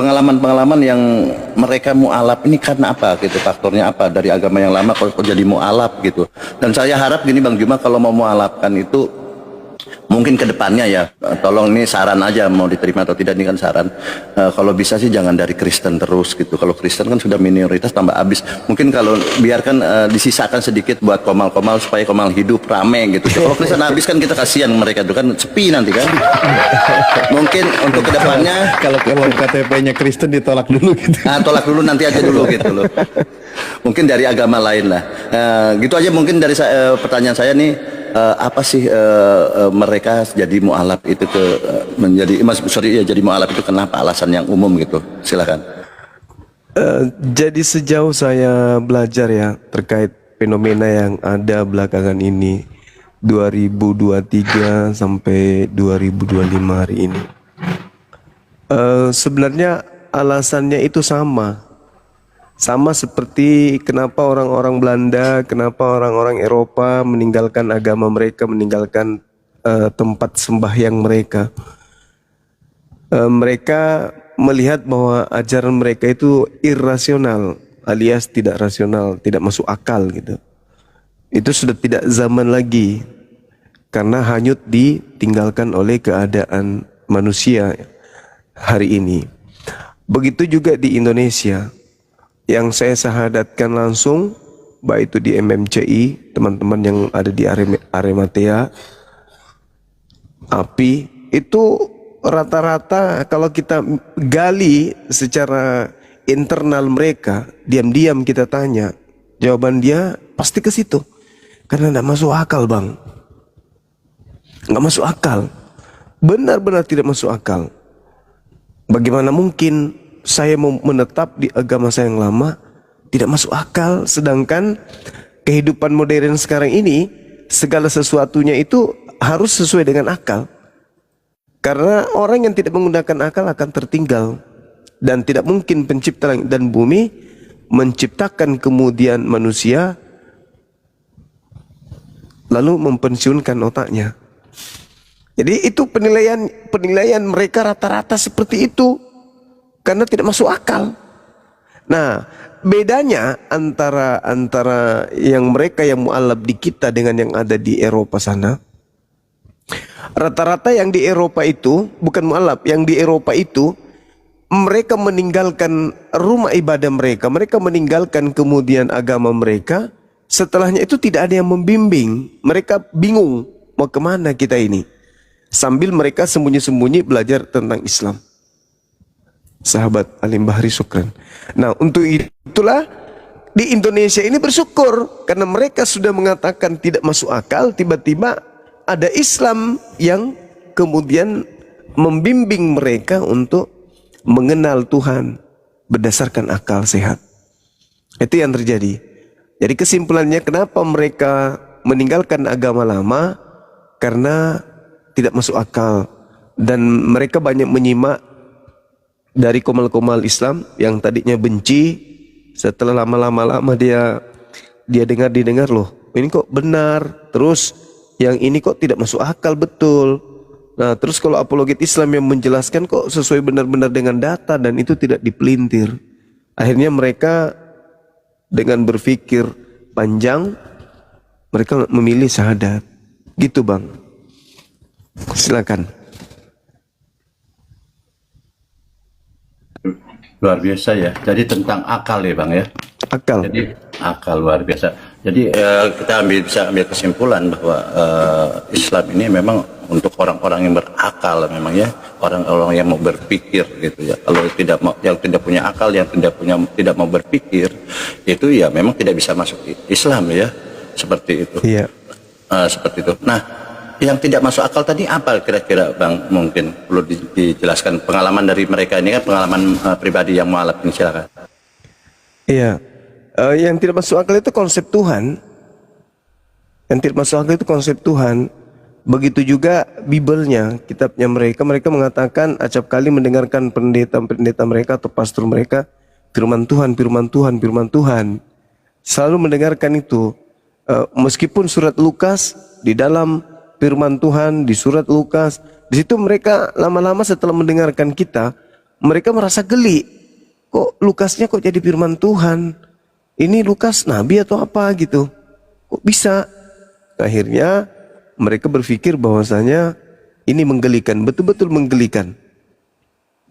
pengalaman-pengalaman yang mereka mualaf ini karena apa gitu, faktornya apa dari agama yang lama kok jadi mualaf gitu. Dan saya harap gini Bang Juma, kalau mau mualafkan itu mungkin ke depannya ya, tolong ini saran aja, mau diterima atau tidak ini kan saran. Kalau bisa sih jangan dari Kristen terus gitu. Kalau Kristen kan sudah minoritas tambah habis. Mungkin kalau biarkan disisakan sedikit buat komal-komal supaya komal hidup rame gitu. Kalau Kristen habis kan kita kasihan mereka tuh kan sepi nanti kan. Mungkin untuk kedepannya kalau KTP-nya Kristen ditolak dulu gitu. Tolak dulu nanti aja dulu gitu loh. Mungkin dari agama lain lah. Gitu aja mungkin dari pertanyaan saya nih. Apa sih mereka jadi mualaf itu jadi mualaf itu kenapa, alasan yang umum gitu, silakan. Jadi sejauh saya belajar ya terkait fenomena yang ada belakangan ini 2023 sampai 2025 hari ini, sebenarnya alasannya itu sama seperti kenapa orang-orang Belanda, kenapa orang-orang Eropa meninggalkan agama mereka, meninggalkan tempat sembahyang mereka. Mereka melihat bahwa ajaran mereka itu irrasional, alias tidak rasional, tidak masuk akal gitu. Itu sudah tidak zaman lagi, karena hanyut ditinggalkan oleh keadaan manusia hari ini. Begitu juga di Indonesia. Yang saya sahadatkan langsung, baik itu di MMCI, teman-teman yang ada di Arematea, API, itu rata-rata kalau kita gali secara internal mereka, diam-diam kita tanya, jawaban dia pasti ke situ. Karena tidak masuk akal Bang. Nggak masuk akal. Benar-benar tidak masuk akal. Bagaimana mungkin saya mau menetap di agama saya yang lama, tidak masuk akal, sedangkan kehidupan modern sekarang ini segala sesuatunya itu harus sesuai dengan akal. Karena orang yang tidak menggunakan akal akan tertinggal, dan tidak mungkin pencipta langit dan bumi menciptakan kemudian manusia lalu mempensiunkan otaknya. Jadi itu penilaian mereka rata-rata seperti itu. Karena tidak masuk akal. Nah, bedanya antara yang mereka yang mualaf di kita dengan yang ada di Eropa sana. Rata-rata yang di Eropa itu bukan mualaf, yang di Eropa itu mereka meninggalkan rumah ibadah mereka, mereka meninggalkan kemudian agama mereka. Setelahnya itu tidak ada yang membimbing. Mereka bingung mau kemana kita ini. Sambil mereka sembunyi-sembunyi belajar tentang Islam. Sahabat Alim Bahri Syukran. Nah, untuk itulah di Indonesia ini bersyukur karena mereka sudah mengatakan tidak masuk akal, tiba-tiba ada Islam yang kemudian membimbing mereka untuk mengenal Tuhan berdasarkan akal sehat. Itu yang terjadi. Jadi kesimpulannya kenapa mereka meninggalkan agama lama, karena tidak masuk akal, dan mereka banyak menyimak dari komal-komal Islam yang tadinya benci, setelah lama-lama dia didengar loh, ini kok benar, terus yang ini kok tidak masuk akal betul. Nah, terus kalau apologet Islam yang menjelaskan kok sesuai benar-benar dengan data dan itu tidak dipelintir. Akhirnya mereka dengan berpikir panjang, mereka memilih syahadat. Gitu Bang. Silakan. Luar biasa ya. Jadi tentang akal ya Bang ya. Akal. Jadi akal luar biasa. Jadi kita bisa ambil kesimpulan bahwa Islam ini memang untuk orang-orang yang berakal memang ya, orang-orang yang mau berpikir gitu ya. Kalau yang tidak punya akal, yang tidak mau berpikir, itu ya memang tidak bisa masuk Islam ya. Seperti itu. Iya. Seperti itu. Nah, yang tidak masuk akal tadi apa kira-kira Bang, mungkin perlu dijelaskan pengalaman dari mereka ini kan, pengalaman pribadi yang mualaf ini, silakan. Iya, yang tidak masuk akal itu konsep Tuhan. Yang tidak masuk akal itu konsep Tuhan. Begitu juga Bibelnya, kitabnya mereka. Mereka mengatakan acap kali mendengarkan pendeta-pendeta mereka atau pastor mereka, firman Tuhan, firman Tuhan, firman Tuhan. Selalu mendengarkan itu. Meskipun surat Lukas di dalam firman Tuhan di surat Lukas, di situ mereka lama-lama setelah mendengarkan kita, mereka merasa geli. Kok Lukasnya kok jadi firman Tuhan? Ini Lukas nabi atau apa gitu? Kok bisa? Akhirnya mereka berpikir bahwasanya ini menggelikan, betul-betul menggelikan.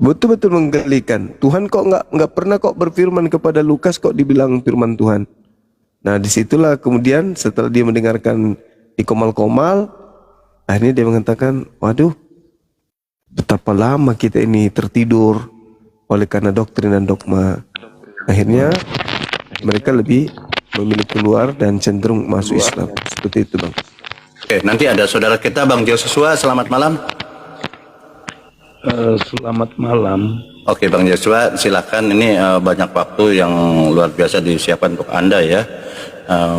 Betul-betul menggelikan. Tuhan kok nggak pernah kok berfirman kepada Lukas, kok dibilang firman Tuhan. Nah disitulah kemudian setelah dia mendengarkan dikomal-komal, akhirnya dia mengatakan, waduh, betapa lama kita ini tertidur oleh karena doktrin dan dogma. Akhirnya mereka lebih memilih keluar dan cenderung masuk Islam. Seperti itu, Bang. Oke, nanti ada saudara kita Bang Joshua, selamat malam. Selamat malam. Oke Bang Joshua, silakan. Ini banyak waktu yang luar biasa disiapkan untuk Anda ya.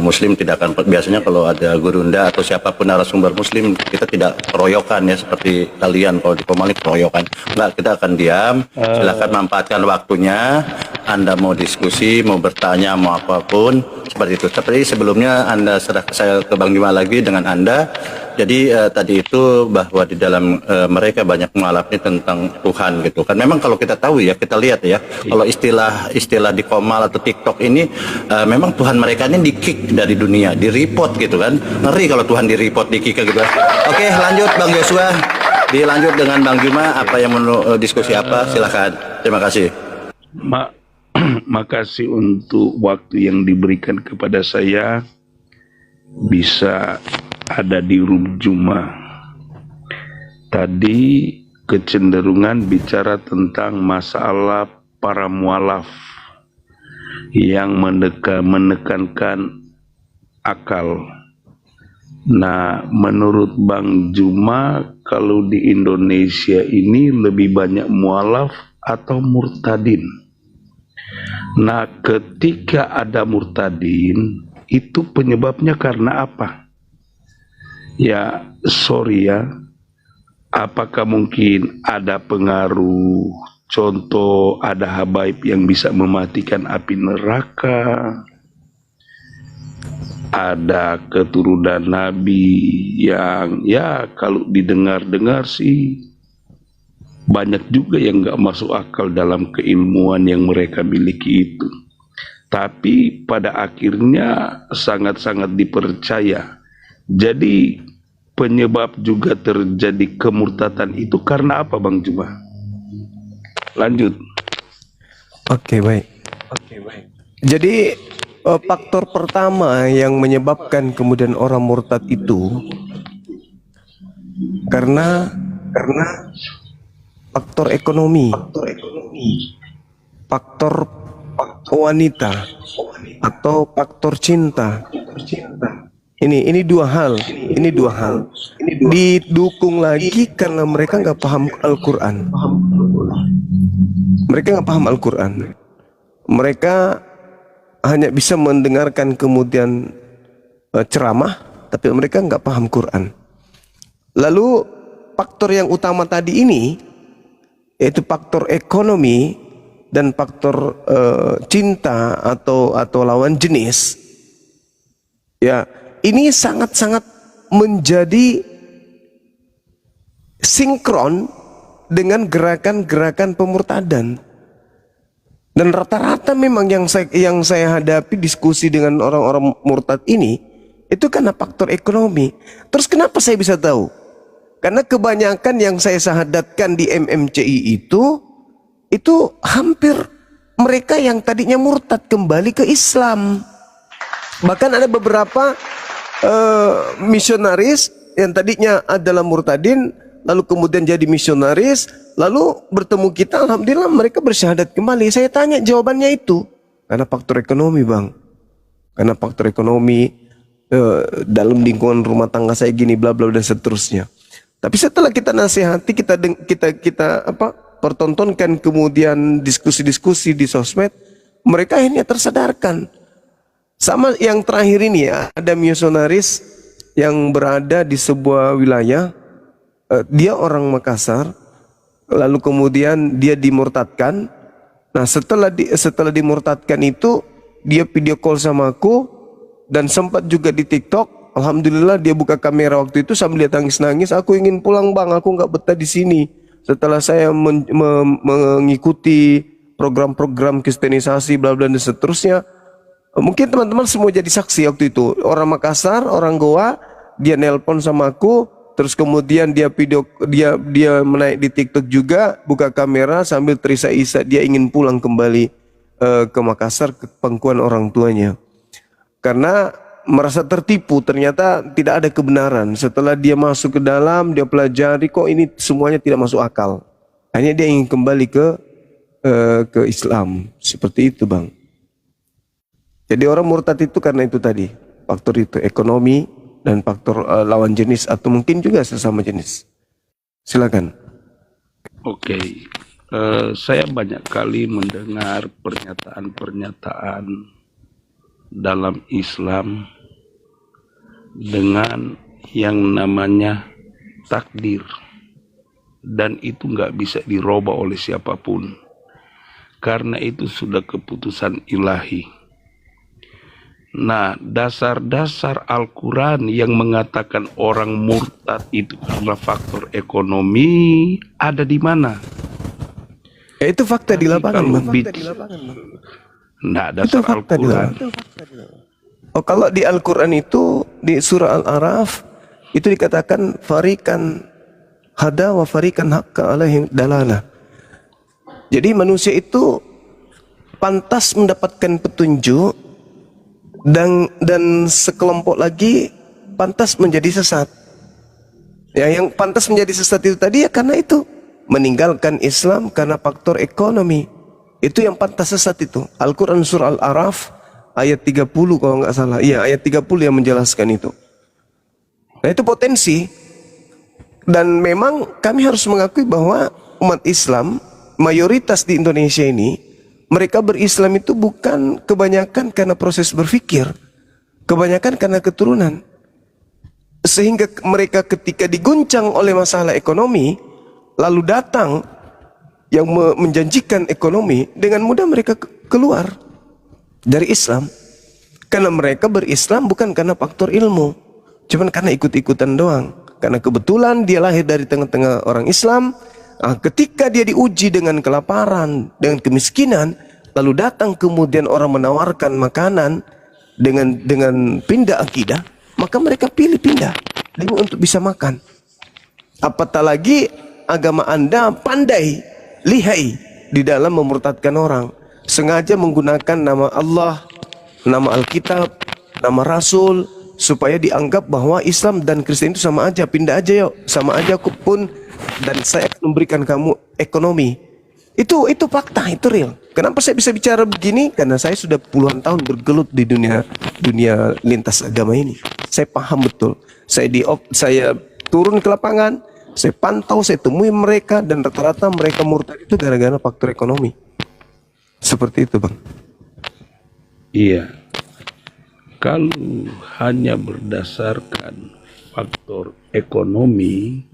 Muslim tidak akan, biasanya kalau ada gurunda atau siapapun narasumber Muslim, kita tidak keroyokan ya seperti kalian kalau di Komalik keroyokan. Enggak, kita akan diam. Silakan manfaatkan waktunya. Anda mau diskusi, mau bertanya, mau apapun seperti itu. Seperti sebelumnya Anda serah saya ke Bang Juma lagi dengan Anda. Jadi tadi itu bahwa di dalam mereka banyak mengalami tentang Tuhan gitu kan. Memang kalau kita tahu ya, kita lihat ya, kalau istilah di Komal atau TikTok ini memang Tuhan mereka ini di-kick dari dunia, di-report gitu kan. Ngeri kalau Tuhan di-report, di-kick gitu kan. Oke, lanjut Bang Joshua. Dilanjut dengan Bang Juma, apa yang mau diskusi apa? Silakan. Terima kasih. Makasih untuk waktu yang diberikan kepada saya bisa ada di Room Juma. Tadi kecenderungan bicara tentang masalah para mualaf yang menekankan akal. Nah, menurut Bang Juma, kalau di Indonesia ini lebih banyak mualaf atau murtadin? Nah, ketika ada murtadin, itu penyebabnya karena apa? Ya, sorry ya, apakah mungkin ada pengaruh, contoh ada habaib yang bisa mematikan api neraka, ada keturunan nabi yang ya kalau didengar-dengar sih banyak juga yang nggak masuk akal dalam keilmuan yang mereka miliki itu. Tapi pada akhirnya sangat-sangat dipercaya. Jadi penyebab juga terjadi kemurtatan itu karena apa, Bang Juma? Lanjut. Oke, baik. Jadi faktor pertama yang menyebabkan kemudian orang murtad itu karena faktor ekonomi, faktor wanita, atau faktor cinta. Ini dua hal. Didukung lagi karena mereka nggak paham Al-Quran. Mereka hanya bisa mendengarkan kemudian ceramah, tapi mereka nggak paham Quran. Lalu faktor yang utama tadi ini, yaitu faktor ekonomi dan faktor cinta atau lawan jenis, ya ini sangat-sangat menjadi sinkron dengan gerakan-gerakan pemurtadan. Dan rata-rata memang yang saya hadapi diskusi dengan orang-orang murtad ini itu karena faktor ekonomi. Terus kenapa saya bisa tahu? Karena kebanyakan yang saya syahadatkan di MMCI itu hampir mereka yang tadinya murtad kembali ke Islam. Bahkan ada beberapa misionaris yang tadinya adalah murtadin, lalu kemudian jadi misionaris, lalu bertemu kita, alhamdulillah mereka bersyahadat kembali. Saya tanya jawabannya itu, karena faktor ekonomi, Bang. Karena faktor ekonomi, dalam lingkungan rumah tangga saya gini, bla bla dan seterusnya. Tapi setelah kita nasihati, kita pertontonkan kemudian diskusi-diskusi di sosmed, mereka akhirnya tersadarkan. Sama yang terakhir ini ya, ada misionaris yang berada di sebuah wilayah, dia orang Makassar, lalu kemudian dia dimurtadkan. Nah setelah dimurtadkan itu, dia video call sama aku, dan sempat juga di TikTok. Alhamdulillah dia buka kamera waktu itu sambil dia nangis-nangis, aku ingin pulang Bang, aku nggak betah di sini. setelah saya mengikuti program-program kristenisasi bla bla dan seterusnya, mungkin teman-teman semua jadi saksi waktu itu. Orang Makassar, orang Goa, dia nelpon sama aku, terus kemudian dia menaik di TikTok juga, buka kamera sambil terisak-isak dia ingin pulang kembali ke Makassar ke pangkuan orang tuanya. Karena merasa tertipu, ternyata tidak ada kebenaran. Setelah dia masuk ke dalam, dia pelajari kok ini semuanya tidak masuk akal. Hanya dia ingin kembali ke Islam. Seperti itu, Bang. Jadi orang murtad itu karena itu tadi, faktor itu, ekonomi dan faktor lawan jenis atau mungkin juga sesama jenis. Silakan. Oke, saya banyak kali mendengar pernyataan-pernyataan dalam Islam dengan yang namanya takdir, dan itu nggak bisa dirubah oleh siapapun karena itu sudah keputusan ilahi. Nah, dasar-dasar Al-Quran yang mengatakan orang murtad itu karena faktor ekonomi ada di mana? Itu fakta di lapangan, Bang. Nah, dasar Al-Quran. Oh, kalau di Al-Quran itu di surah Al-Araf itu dikatakan farikan hada wa farikan haqqa alaihim dalalah. Jadi manusia itu pantas mendapatkan petunjuk dan sekelompok lagi pantas menjadi sesat. Ya, yang pantas menjadi sesat itu tadi ya karena itu meninggalkan Islam karena faktor ekonomi. Itu yang pantas sesat itu. Al-Quran surah Al-Araf ayat 30 kalau nggak salah. Iya, ayat 30 yang menjelaskan itu. Nah, itu potensi. Dan memang kami harus mengakui bahwa umat Islam mayoritas di Indonesia ini, mereka berislam itu bukan kebanyakan karena proses berpikir, kebanyakan karena keturunan. Sehingga mereka ketika diguncang oleh masalah ekonomi, lalu datang yang menjanjikan ekonomi, dengan mudah mereka keluar dari Islam. Karena mereka berislam bukan karena faktor ilmu, cuman karena ikut-ikutan doang. Karena kebetulan dia lahir dari tengah-tengah orang Islam. Ketika dia diuji dengan kelaparan, dengan kemiskinan, lalu datang kemudian orang menawarkan makanan dengan pindah akidah, maka mereka pilih pindah demi untuk bisa makan. Apatah lagi agama Anda pandai, lihai di dalam memurtadkan orang, sengaja menggunakan nama Allah, nama Alkitab, nama Rasul, supaya dianggap bahwa Islam dan Kristen itu sama aja. Pindah aja yuk, sama aja aku pun, dan saya akan memberikan kamu ekonomi. Itu fakta, itu real. Kenapa saya bisa bicara begini? Karena saya sudah puluhan tahun bergelut di dunia lintas agama ini. Saya paham betul. Saya turun ke lapangan, saya pantau, saya temui mereka, dan rata-rata mereka murtad itu gara-gara faktor ekonomi. Seperti itu, Bang. Iya. Kalau hanya berdasarkan faktor ekonomi,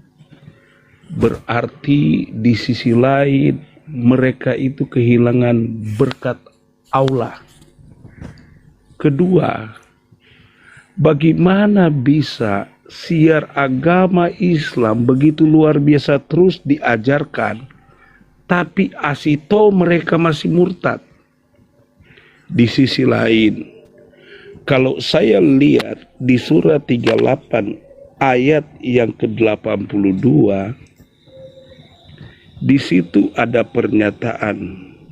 berarti di sisi lain mereka itu kehilangan berkat Allah. Kedua, bagaimana bisa siar agama Islam begitu luar biasa terus diajarkan, tapi asito mereka masih murtad? Di sisi lain, kalau saya lihat di surah 38 ayat yang ke-82, di situ ada pernyataan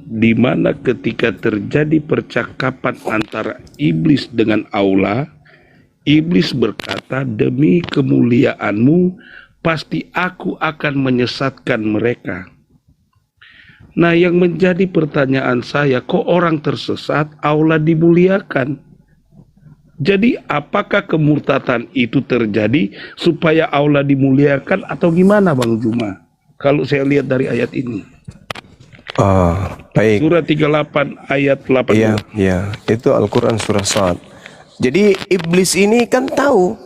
di mana ketika terjadi percakapan antara iblis dengan Allah, iblis berkata, demi kemuliaanmu pasti aku akan menyesatkan mereka. Nah, yang menjadi pertanyaan saya, kok orang tersesat Allah dimuliakan? Jadi apakah kemurtatan itu terjadi supaya Allah dimuliakan atau gimana, Bang Juma? Kalau saya lihat dari ayat ini. Baik. Surah 38 ayat 8. Iya, itu Al-Quran surah Sad. Jadi iblis ini kan tahu.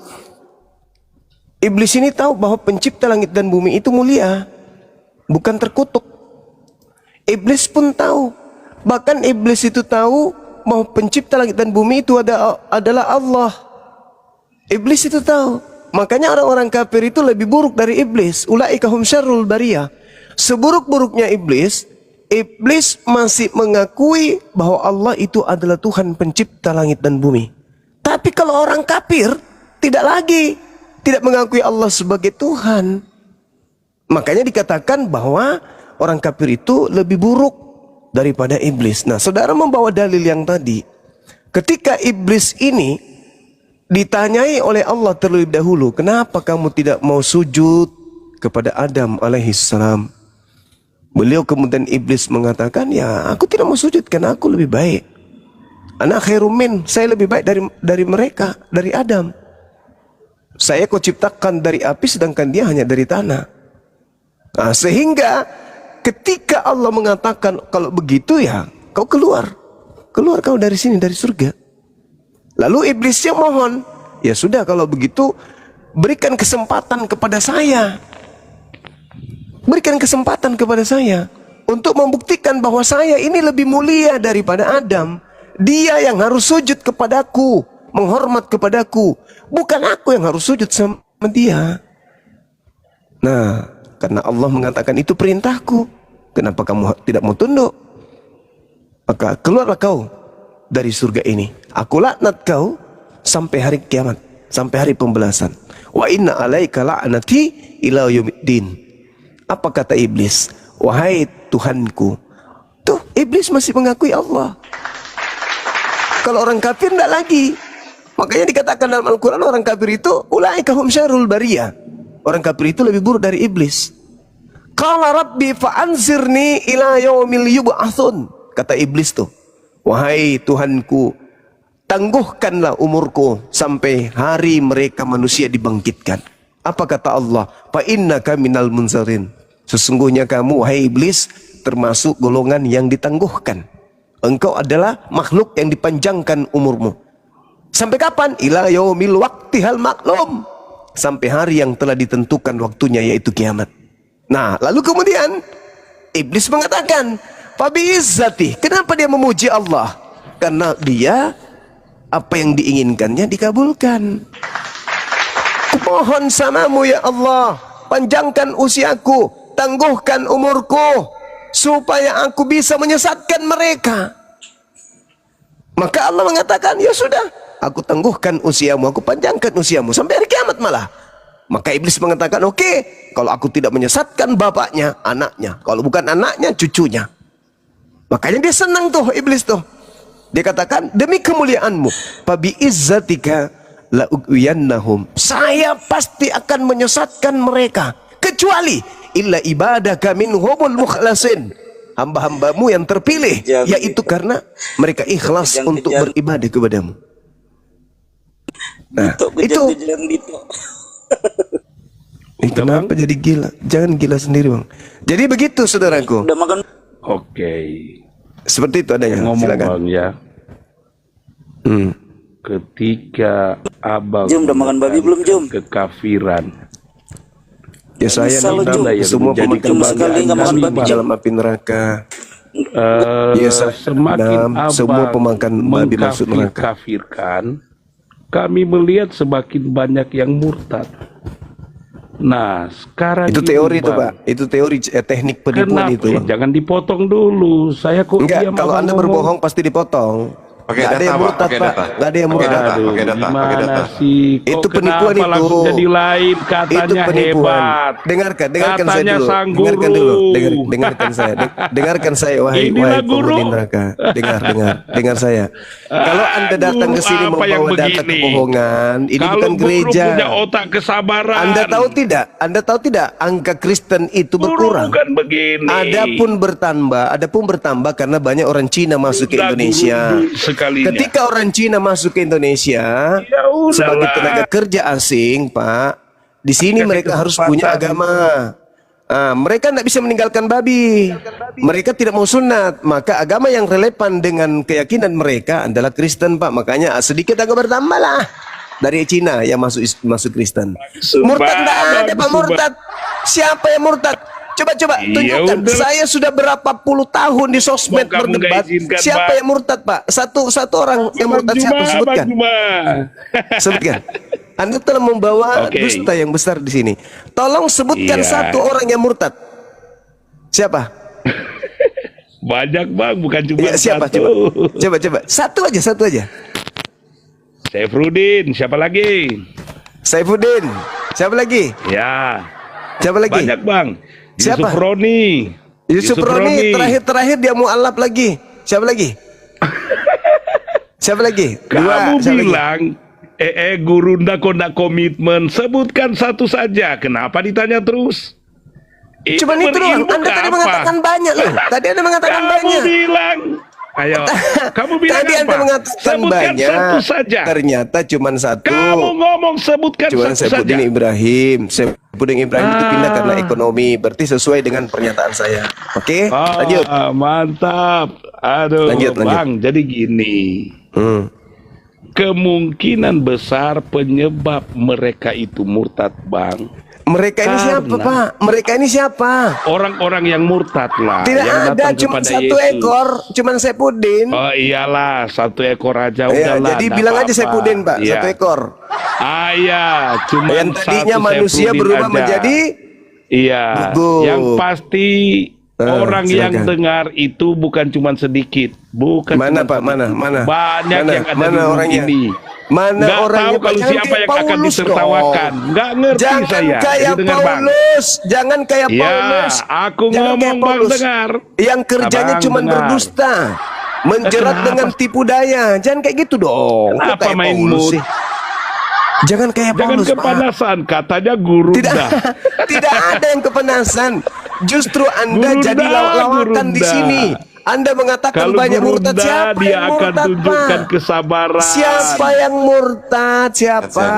Iblis ini tahu bahwa pencipta langit dan bumi itu mulia, bukan terkutuk. Iblis pun tahu. Bahkan iblis itu tahu bahwa pencipta langit dan bumi itu adalah Allah. Iblis itu tahu. Makanya orang-orang kafir itu lebih buruk dari iblis. Ulaika hum syarrul bariyah. seburuk-buruknya iblis, iblis masih mengakui bahwa Allah itu adalah Tuhan pencipta langit dan bumi. Tapi kalau orang kafir tidak lagi, tidak mengakui Allah sebagai Tuhan. Makanya dikatakan bahwa orang kafir itu lebih buruk daripada iblis. Nah, saudara membawa dalil yang tadi. Ketika iblis ini ditanyai oleh Allah terlebih dahulu, kenapa kamu tidak mau sujud kepada Adam alaihissalam? Beliau kemudian iblis mengatakan, ya aku tidak mau sujud karena aku lebih baik. Ana khairum min, saya lebih baik dari mereka, dari Adam. Saya kau ciptakan dari api sedangkan dia hanya dari tanah. Nah, sehingga ketika Allah mengatakan kalau begitu ya kau keluar kau dari sini, dari surga. Lalu iblisnya mohon, ya sudah kalau begitu berikan kesempatan kepada saya. Berikan kesempatan kepada saya untuk membuktikan bahwa saya ini lebih mulia daripada Adam. Dia yang harus sujud kepadaku, menghormat kepadaku, bukan aku yang harus sujud sama dia. Nah, karena Allah mengatakan itu perintahku, kenapa kamu tidak mau tunduk? Maka keluarlah kau dari surga ini. Aku laknat kau sampai hari kiamat, sampai hari pembalasan. Wa inna alaika la'nati ila yaumiddin. Apa kata iblis? Wahai Tuhanku. Tuh, iblis masih mengakui Allah. Kalau orang kafir tidak lagi. Makanya dikatakan dalam Al-Quran, orang kafir itu ulaika hum syarrul bariyah. Orang kafir itu lebih buruk dari iblis. Qala rabbi fa'anzirni ila yaumil yub'atsun. Kata iblis tuh, wahai Tuhanku, tangguhkanlah umurku sampai hari mereka manusia dibangkitkan. Apa kata Allah? Fa innaka minal munzarin. Sesungguhnya kamu, wahai iblis, termasuk golongan yang ditangguhkan. Engkau adalah makhluk yang dipanjangkan umurmu. Sampai kapan? Ila yaumil waqtihal maklum. Sampai hari yang telah ditentukan waktunya, yaitu kiamat. Nah, lalu kemudian iblis mengatakan, Fabi izzati. Kenapa dia memuji Allah? Karena dia apa yang diinginkannya dikabulkan. Kumohon samamu ya Allah, panjangkan usiaku, tangguhkan umurku, supaya aku bisa menyesatkan mereka. Maka Allah mengatakan, ya sudah, aku tangguhkan usiamu, aku panjangkan usiamu sampai hari kiamat malah. Maka iblis mengatakan, oke, kalau aku tidak menyesatkan bapaknya, anaknya, kalau bukan anaknya, cucunya. Makanya dia senang tuh iblis tuh. Dia katakan, demi kemuliaanmu, fabi izzatika la ughwiyannahum. Saya pasti akan menyesatkan mereka, kecuali illa ibadaka minhumul mukhlasin. Hamba-hambamu yang terpilih, yaitu karena mereka ikhlas untuk beribadah kepadamu. Nah, itu. Kenapa jadi gila? Jangan gila sendiri, Bang. Jadi begitu, saudaraku. Udah makan? Oke. Seperti itu adanya. Ngomong Silakan. Bang ya. Ketika abang Jum, udah makan babi belum, Jum? kekafiran, Ya saya Bisa lo, Jum. semua menjadi pemakan Jum, sekali nggak makan babi babi, Jum. dalam api neraka. Ya, semakin abang semua pemakan babi masuk neraka. mengkafirkan, kami melihat semakin banyak yang murtad. Nah, sekarang Itu ini, teori itu, Bang, Pak. Itu teori teknik penipuan kenapa? itu, Bang. Jangan dipotong dulu. Saya kok Enggak, diam kalau abang Anda ngomong. berbohong pasti dipotong. Pakai Nggak ada data, yang Pak. murtad, Pakai Pak. data. Nggak ada yang Pakai murtad. data. Aduh, pakai data. gimana sih? Kok Itu penipuan kenapa itu. langsung jadi lain? Katanya hebat. Dengarkan saya Katanya dulu. sang Dengarkan guru. dulu. Dengarkan saya. Dengarkan saya, wahai Inilah guru. penghuni neraka. Dengar saya. Kalau Anda datang ke sini Guru apa yang membawa data begini? kebohongan, ini Kalau bukan guru gereja. punya otak kesabaran. Anda tahu tidak? Angka Kristen itu Guru berkurang. bukan begini. Adapun bertambah karena banyak orang Cina masuk ke Udah Indonesia. guru sekalinya. Ketika orang Cina masuk ke Indonesia Ya udahlah. sebagai tenaga kerja asing, Pak, di sini Kasih mereka harus kesempatan. punya agama. Mereka tidak bisa meninggalkan babi. Mereka tidak mau sunat. Maka agama yang relevan dengan keyakinan mereka adalah Kristen, Pak. Makanya sedikit agak bertambah lah dari Cina yang masuk Kristen. Murtad tidak ada, Pak, murtad. Siapa yang murtad? Coba Ya tunjukkan. udah. Saya sudah berapa puluh tahun di sosmed Mau kamu berdebat. nggak izinkan, Siapa Pak? yang murtad, Pak? Satu orang yang murtad siapa? Sebutkan. Sebutkan. Anda telah membawa Oke. dusta yang besar di sini. Tolong sebutkan Iya. satu orang yang murtad. Siapa? Banyak bang, bukan cuma Ya, siapa? satu. Coba. Satu aja. Saifruddin, siapa lagi? Saifuddin. Siapa lagi? Ya, Siapa lagi? banyak bang. Siapa? Yusuf Roni. Yusuf Roni. Terakhir dia mualaf lagi. Siapa lagi? Siapa lagi? Kamu Siapa lagi? bilang, guru ndak kok ndak komitmen. Sebutkan satu saja. Kenapa ditanya terus? Cuman itu doang. berilmu Anda ke tadi apa? mengatakan banyak loh. Tadi Anda mengatakan Kamu banyak. bilang, ayo, kamu bilang Tadi apa? Anda mengatakan Sebutkan banyak. satu saja. Ternyata cuman satu. Kamu ngomong sebutkan Cuman satu saja. Saifuddin Ibrahim. Saifuddin Ibrahim itu pindah karena ekonomi. Berarti sesuai dengan pernyataan saya. Oke, lanjut. Mantap. Aduh, Lanjut. bang. Jadi gini. Kemungkinan besar penyebab mereka itu murtad, bang. Mereka ini siapa, Karena- Pak? Mereka ini siapa? Orang-orang yang murtad lah. Tidak yang ada, datang cuma kepada satu Yesus. ekor, cuma Saifuddin. Oh iyalah, satu ekor aja Ya, udahlah. jadi nggak bilang aja apa-apa. Saifuddin, Pak, Iya. satu ekor. Iya, cuma Yang tadinya satu manusia Saifuddin berubah aja. menjadi Iya, Gugup. yang pasti orang yang silakan. dengar itu bukan cuma sedikit, bukan mana, cuma Pak? Mana? banyak Mana? yang ada Mana di bumi orangnya? ini. Mana Nggak orangnya, tahu Pak? kalau Jangan siapa kayak yang akan Paulus ditertawakan. dong. Nggak ngerti Jangan saya. kayak Jadi dengar, Bang. Paulus, jangan kayak Ya, Paulus. aku Jangan ngomong, kayak Bang, Paulus. dengar. Yang kerjanya Abang cuma dengar. berdusta, menjerat Kenapa? dengan tipu daya. Jangan kayak gitu dong. Kok Kenapa kayak main Paulus mood? sih? Jangan kayak Jangan Paulus, Pak. kepanasan, katanya guru Tidak, dah. tidak ada yang kepanasan. Justru Anda Gurunda, jadi lawakan di gurunda. sini. Anda mengatakan Kalau banyak murtad. gurunda, Siapa dia yang akan murtad, tunjukkan Pak? kesabaran. Siapa yang murtad? Siapa?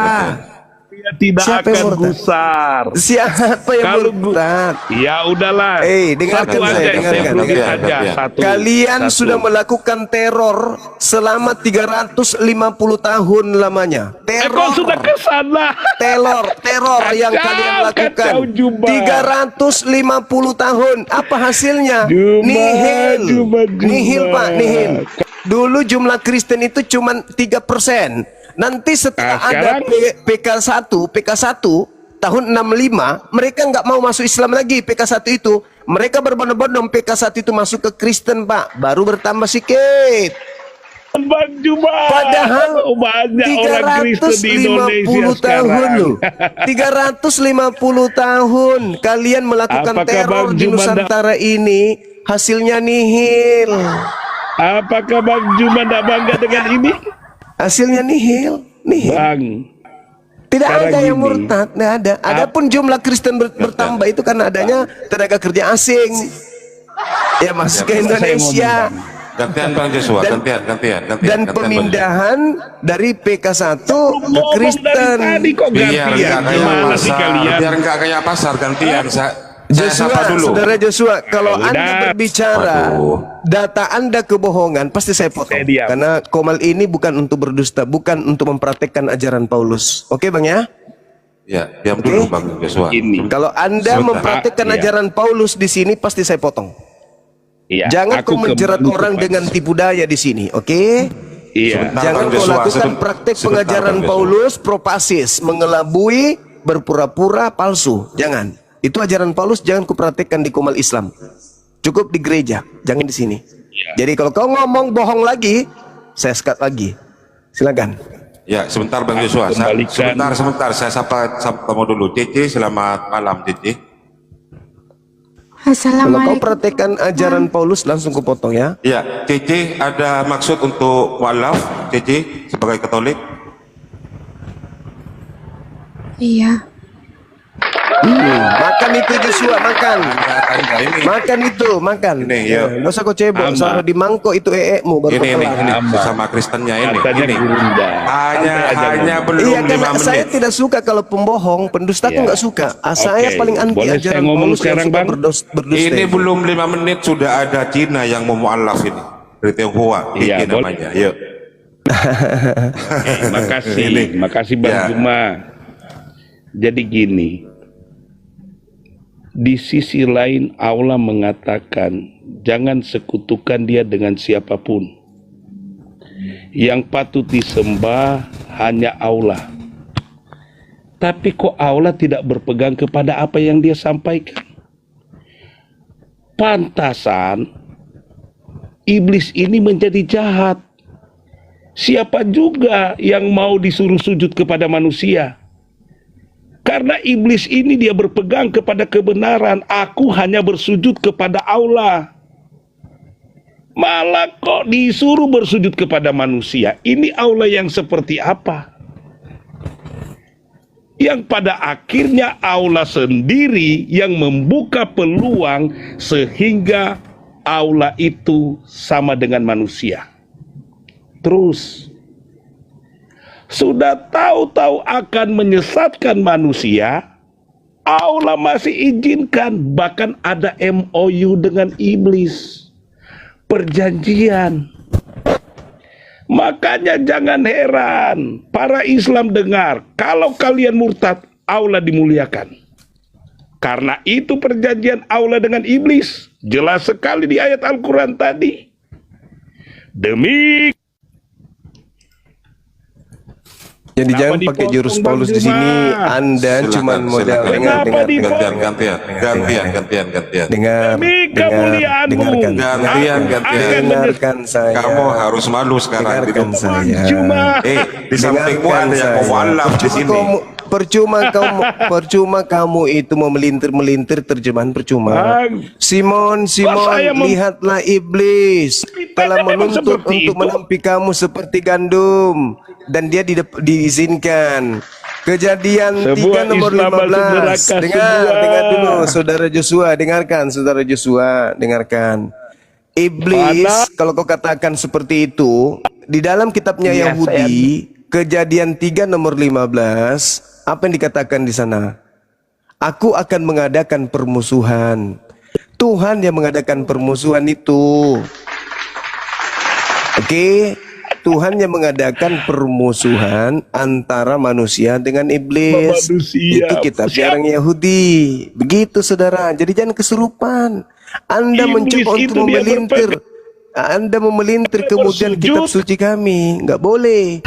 Dia tidak Siapa yang akan murtad? gusar. Siapa yang Kalau murtad? Ya udahlah. Dengarkan Satu saya, aja, dengarkan. Saifuddin Gantian, aja. gantian. Satu. Kalian Satu. sudah melakukan teror selama 350 tahun lamanya. Kok Teror. sudah kesana? Teror yang Kacau, kalian lakukan. kacau, Jumba. 350 tahun. Apa hasilnya? Jumba, Nihil. Jumba. Nihil, Pak, nihil. Dulu jumlah Kristen itu cuma 3%. Nanti setelah Nah, ada sekarang? PK1 tahun 65, mereka nggak mau masuk Islam lagi. PK1 itu mereka berbondong-bondong, PK1 itu masuk ke Kristen, Pak. Baru bertambah sedikit. Bang Jumba. Padahal banyak orang Kristen di Indonesia 350 tahun sekarang. loh. 350 tahun kalian melakukan Apakah teror Bang di Jumba Nusantara ini, hasilnya nihil. Apakah Bang Jumba tidak bangga dengan ini? Hasilnya nihil. Bang, Tidak sekarang ada yang gini. murtad, tidak ada. Adapun jumlah Kristen bertambah itu karena adanya tenaga kerja asing. Ya masuk ke Indonesia. Gantian Bang Joshua, Dan- gantian. Dan pemindahan dari PK1 ke ngomong Kristen. dari tadi kok Biar gantian? nggak kayak Gimana sih pasar, kalian? biar nggak kayak pasar gantian. Saya Joshua, sapa dulu. saudara Joshua, kalau Udah. Anda berbicara Waduh. data Anda kebohongan, pasti saya potong. Saya diam. Karena Komal ini bukan untuk berdusta, bukan untuk mempraktekkan ajaran Paulus. Oke, Bang ya? Ya, diam dulu Bang Joshua. Ini. Kalau Anda Sebentar. mempraktekkan Iya. ajaran Paulus di sini, pasti saya potong. Iya, Jangan aku kau menjerat kembali orang kepada- dengan tipu daya di sini, oke? Iya. Sebentar, Jangan Bang kau Joshua, lakukan praktek sebentar, pengajaran Bang Joshua. Paulus propasis, mengelabui, berpura-pura palsu. Jangan. Itu ajaran Paulus jangan kupraktekkan di Komal Islam. Cukup di gereja, jangan di sini. Ya. Jadi kalau kau ngomong bohong lagi, saya sekat lagi. Silakan. Ya, sebentar Bang Joshua. Kembalikan. Sebentar. Saya sapa kamu dulu. Cici, selamat malam Cici. Kalau kau Assalamualaikum. praktekkan ajaran Paulus langsung kupotong ya. Ya, Cici ada maksud untuk mualaf Cici sebagai Katolik? Iya. Makan itu Joshua, makan. Anda ini. Makan itu, makan. Ini, yuk. Nggak usah kau cebok, Ama. saruh di mangkok itu mu baru Ini kau kelar. bersama Kristennya ini. Katanya Ini. gurunda. Hanya belum Iya, 5 karena saya menit. tidak suka kalau pembohong, pendusta aku Iya. nggak suka. Saya Oke. paling anti Boleh saya ajaran ngomong Paulus yang sekarang, suka Bang? berdusta. Ini belum 5 menit sudah ada Cina yang mau mualaf ini. Dari Tionghoa, Iya, Cici boleh. namanya. Yuk. Makasih, Ini. makasih Bang Ya. Juma. Jadi gini, di sisi lain Allah mengatakan jangan sekutukan dia dengan siapapun. Yang patut disembah hanya Allah. Tapi kok Allah tidak berpegang kepada apa yang dia sampaikan? pantasan iblis ini menjadi jahat. Siapa juga yang mau disuruh sujud kepada manusia? Karena iblis ini dia berpegang kepada kebenaran. Aku hanya bersujud kepada Allah. Malah kok disuruh bersujud kepada manusia. Ini Allah yang seperti apa? Yang pada akhirnya Allah sendiri yang membuka peluang sehingga Allah itu sama dengan manusia. Terus sudah tahu-tahu akan menyesatkan manusia, Allah masih izinkan. Bahkan ada MOU dengan iblis, perjanjian. Makanya jangan heran para Islam dengar, kalau kalian murtad, Allah dimuliakan. Karena itu perjanjian Allah dengan iblis. Jelas sekali di ayat Al-Quran tadi. Demi Jadi jangan pakai jurus Paulus di sini. Anda cuma modal dengar. Gantian. Dengarkan saya. Kamu harus malu sekarang. Dengarkan saya. Di sampingmu ada yang mau walaf di sini. Percuma kamu itu mau melintir terjemahan percuma. Simon, lihatlah iblis telah menuntut untuk menampi kamu seperti gandum, dan dia diizinkan. Kejadian 3 nomor 15. Dengar dulu saudara Joshua, dengarkan. Iblis, kalau kau katakan seperti itu, di dalam kitabnya Yahudi, Kejadian 3 nomor 15, apa yang dikatakan di sana? Aku akan mengadakan permusuhan. Tuhan yang mengadakan permusuhan itu. Oke, Tuhan yang mengadakan permusuhan antara manusia dengan iblis. Itu kitab orang Yahudi. Begitu saudara. Jadi jangan kesurupan. Anda mencoba untuk memelintir. Anda memelintir kemudian kitab suci kami. Nggak boleh.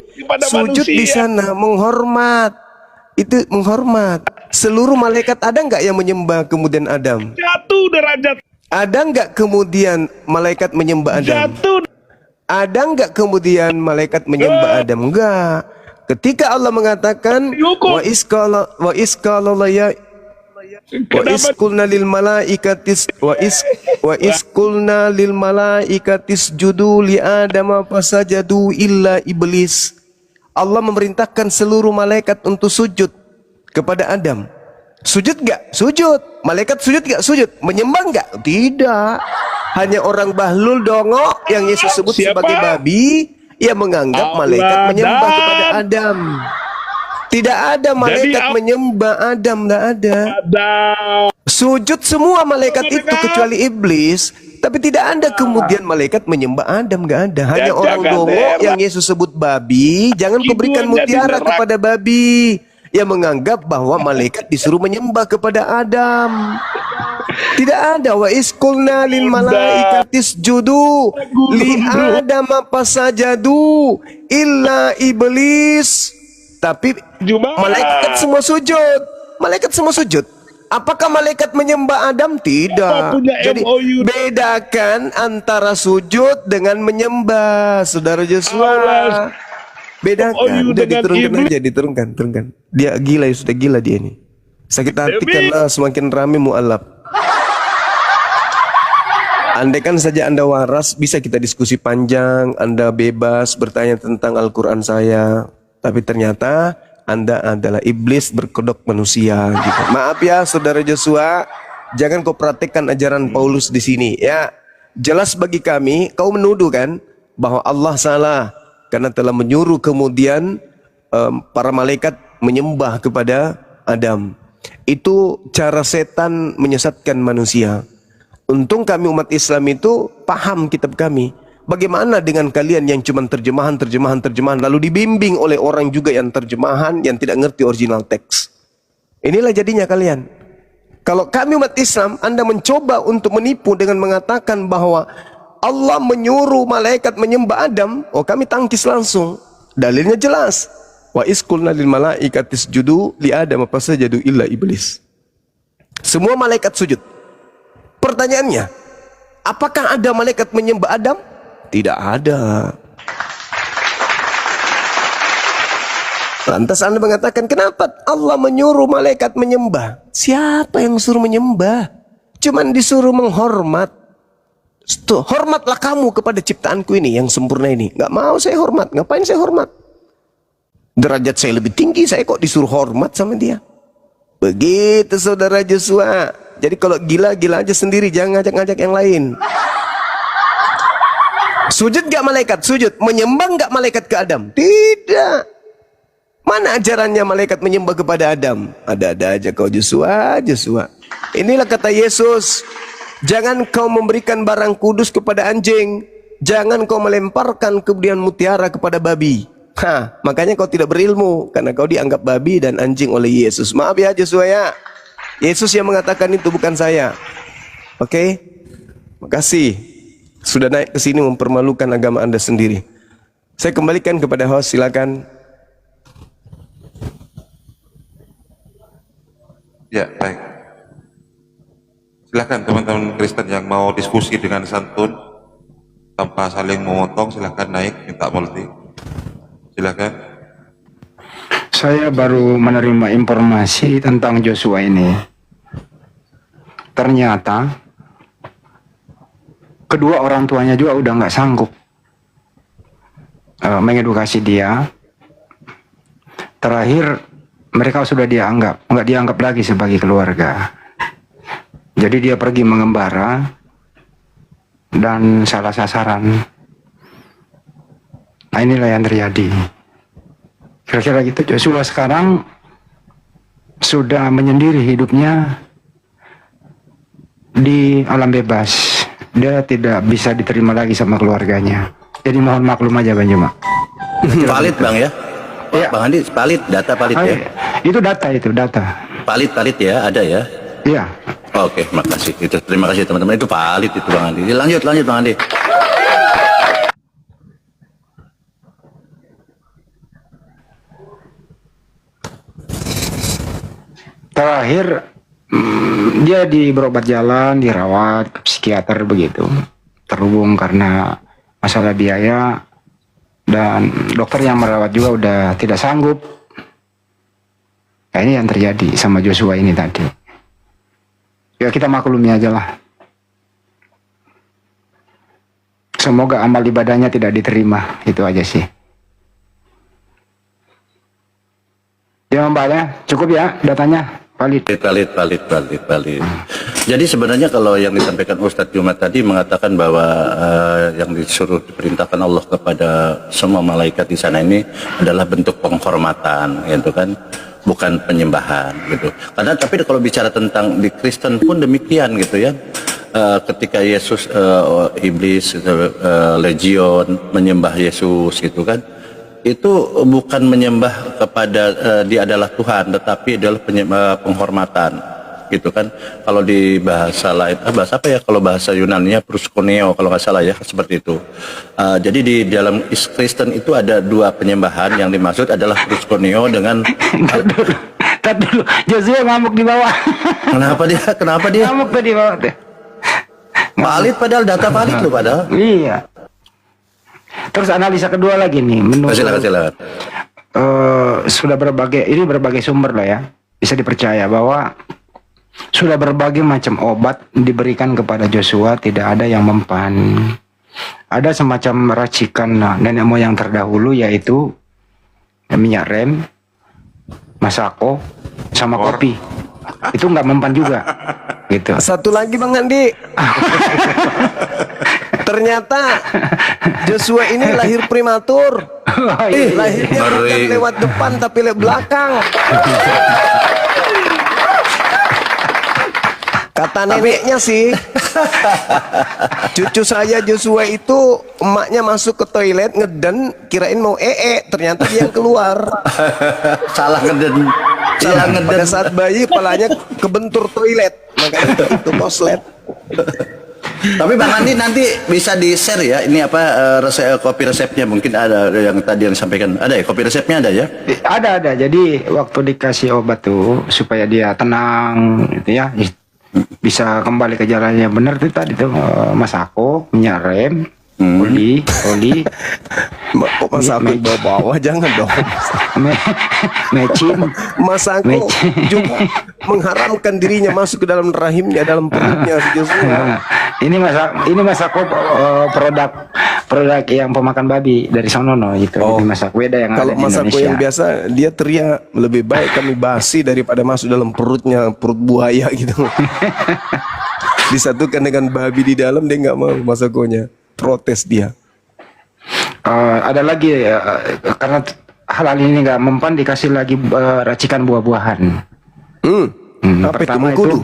Sujud di sana menghormat. Itu menghormat. Seluruh malaikat ada nggak yang menyembah kemudian Adam? jatuh derajat. Ada nggak kemudian malaikat menyembah Adam? Ada nggak kemudian malaikat menyembah Adam? Enggak. Ketika Allah mengatakan wa isqulna lil malaikatis judu li Adam fasajadu illa iblis. Allah memerintahkan seluruh malaikat untuk sujud kepada Adam. Sujud gak? Sujud. Malaikat sujud gak? Sujud. Menyembah gak? Tidak. Hanya orang bahlul dongo yang Yesus sebut sebagai babi yang menganggap malaikat menyembah kepada Adam. Tidak ada malaikat menyembah Adam. Tidak ada. Sujud semua malaikat itu kecuali iblis. Tapi tidak ada kemudian malaikat menyembah Adam. Gak ada. Hanya orang dongo yang Yesus sebut babi. Jangan kau berikan mutiara kepada babi yang menganggap bahwa malaikat disuruh menyembah kepada Adam. Tidak ada. Wa isqulna lil malaikatis judu li Adam fasajadu illa iblis. Tapi malaikat semua sujud. Malaikat semua sujud. Apakah malaikat menyembah Adam? Tidak. Jadi bedakan antara sujud dengan menyembah, saudara Joshua. Bedakan. Udah diturunkan aja, diturunkan. Dia gila, sudah gila dia ini. Sakit hati karena semakin ramai mu'alaf. Andaikan saja Anda waras, bisa kita diskusi panjang. Anda bebas bertanya tentang Al-Quran saya. Tapi ternyata Anda adalah iblis berkodok manusia gitu. Maaf ya saudara Joshua, jangan kau praktekkan ajaran Paulus di sini ya. Jelas bagi kami, kau menuduh kan bahwa Allah salah karena telah menyuruh kemudian para malaikat menyembah kepada Adam. Itu cara setan menyesatkan manusia. Untung kami umat Islam itu paham kitab kami. Bagaimana dengan kalian yang cuma terjemahan lalu dibimbing oleh orang juga yang terjemahan yang tidak ngerti original teks. Inilah jadinya kalian. Kalau kami umat Islam, Anda mencoba untuk menipu dengan mengatakan bahwa Allah menyuruh malaikat menyembah Adam, oh kami tangkis langsung. Dalilnya jelas. Wa isqulna lil malaikatis judu li Adam fasajadu illa iblis. Semua malaikat sujud. Pertanyaannya, apakah ada malaikat menyembah Adam? Tidak ada. Lantas Anda mengatakan, kenapa Allah menyuruh malaikat menyembah? Siapa yang suruh menyembah? Cuman disuruh menghormat. Hormatlah kamu kepada ciptaanku ini yang sempurna ini. Gak mau saya hormat. Ngapain saya hormat? Derajat saya lebih tinggi, saya kok disuruh hormat sama dia. Begitu saudara Joshua. Jadi kalau gila-gila aja sendiri, jangan ngajak-ngajak yang lain. Sujud gak malaikat? Sujud. Menyembah gak malaikat ke Adam? Tidak. Mana ajarannya malaikat menyembah kepada Adam? Ada-ada aja kau Joshua. Inilah kata Yesus. Jangan kau memberikan barang kudus kepada anjing. Jangan kau melemparkan kemudian mutiara kepada babi. Makanya kau tidak berilmu. Karena kau dianggap babi dan anjing oleh Yesus. Maaf ya Joshua ya. Yesus yang mengatakan itu, bukan saya. Oke? Makasih. Sudah naik ke sini mempermalukan agama Anda sendiri. Saya kembalikan kepada host, silakan. Ya, baik. Silakan teman-teman Kristen yang mau diskusi dengan santun tanpa saling memotong, silakan naik minta multi. Silakan. Saya baru menerima informasi tentang Joshua ini. Ternyata kedua orang tuanya juga udah nggak sanggup mengedukasi dia. Terakhir mereka sudah nggak dianggap lagi sebagai keluarga. Jadi dia pergi mengembara dan salah sasaran. Nah inilah yang terjadi. Kira-kira gitu. Joshua sekarang sudah menyendiri hidupnya di alam bebas. Dia tidak bisa diterima lagi sama keluarganya. Jadi mohon maklum aja Bang Juma. Valid Bang ya? Iya. Bang Andi, data valid ya? Itu data. Valid ya, ada ya? Iya. Oke, makasih. Terima kasih teman-teman. Itu valid itu Bang Andi. Lanjut Bang Andi. Terakhir dia berobat jalan, dirawat ke psikiater begitu. Terhubung karena masalah biaya dan dokter yang merawat juga udah tidak sanggup. Nah, ini yang terjadi sama Joshua ini tadi. Ya kita maklumi aja lah. Semoga amal ibadahnya tidak diterima, itu aja sih. Ya Mbak ya, cukup ya datanya. Valid. Jadi sebenarnya kalau yang disampaikan Ustadz Jumat tadi mengatakan bahwa yang disuruh diperintahkan Allah kepada semua malaikat di sana ini adalah bentuk penghormatan, gitu kan, bukan penyembahan, gitu. Karena tapi kalau bicara tentang di Kristen pun demikian, gitu ya. Ketika Yesus, iblis, legion menyembah Yesus, gitu kan. Itu bukan menyembah kepada dia adalah Tuhan, tetapi adalah penghormatan, gitu kan. Kalau di bahasa lain, bahasa apa ya? Kalau bahasa Yunaninya proskuneo, kalau nggak salah ya, seperti itu. Jadi di dalam Kristen itu ada dua penyembahan, yang dimaksud adalah proskuneo dengan. Tar dulu, Joshua ngamuk di bawah. Kenapa dia? Ngamuk di bawah deh. Valid padahal, data valid loh padahal. Iya. Terus analisa kedua lagi nih, menurut Silakan. Sudah berbagai sumber lah ya, bisa dipercaya bahwa sudah berbagai macam obat diberikan kepada Joshua, tidak ada yang mempan. Ada semacam racikan nenek moyang terdahulu, yaitu minyak rem, masako, sama kopi. Itu nggak mempan juga, gitu. Satu lagi Bang Andi. Ternyata Joshua ini lahir prematur. Lahirnya bukan lewat depan tapi lewat belakang. Kata neneknya sih, cucu saya Joshua itu emaknya masuk ke toilet ngeden, kirain mau ternyata dia yang keluar. Salah ngeden. Pada saat bayi kepalanya kebentur toilet, makanya itu koslet. Tapi Bang Andi nanti bisa di-share ya, ini apa kopi resepnya, mungkin ada yang tadi yang disampaikan. Ada ya, kopi resepnya ada ya? Ada. Jadi waktu dikasih obat tuh supaya dia tenang gitu ya. bisa kembali ke jalan yang benar tuh tadi tuh Mas Ako minyak rem, oli, Kok Mas Aku bawa-bawa, jangan dong. me- mecin. Mas Aku juga mengharamkan dirinya masuk ke dalam rahimnya, dalam perutnya si Joshua. Nah, ini Mas Ako produk yang pemakan babi dari sonono itu. Oh. Jadi Mas Ako beda yang Kalau ada di Mas Aku Indonesia. yang biasa, dia teriak lebih baik kami basi daripada masuk dalam perutnya, perut buaya gitu. Disatukan dengan babi di dalam, dia nggak mau Mas Akunya. Protes dia. Ada lagi karena halal ini nggak mempan dikasih lagi racikan buah-buahan. Apa itu, Pertama mengkudu?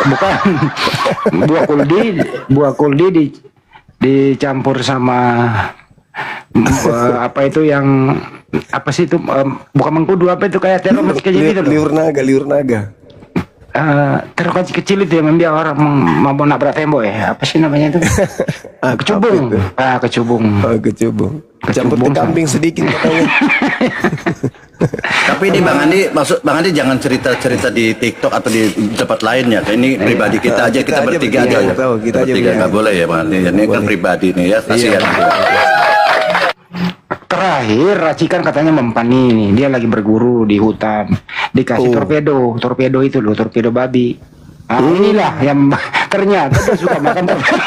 bukan buah kuldi dicampur sama apa itu yang apa sih itu bukan mengkudu, apa itu kayak terong kecil gitu loh. Liur naga. Terong kecil itu yang membiak orang mau nabrak tembok ya, apa sih namanya itu? Kecubung. Kecubung. Oh, kecubung. Campur Kecubung, kambing sedikit katanya. Tapi ini Bang Andi jangan cerita-cerita di TikTok atau di tempat lain ya. Ini pribadi kita aja, kita bertiga aja ya. Kita aja bertiga nggak boleh ya Bang Andi. Ini kan pribadi nih ya. Kasihan. Terakhir racikan katanya mempan nih, dia lagi berguru di hutan, dikasih torpedo itu loh, torpedo babi. Inilah yang ternyata dia suka makan torpedo.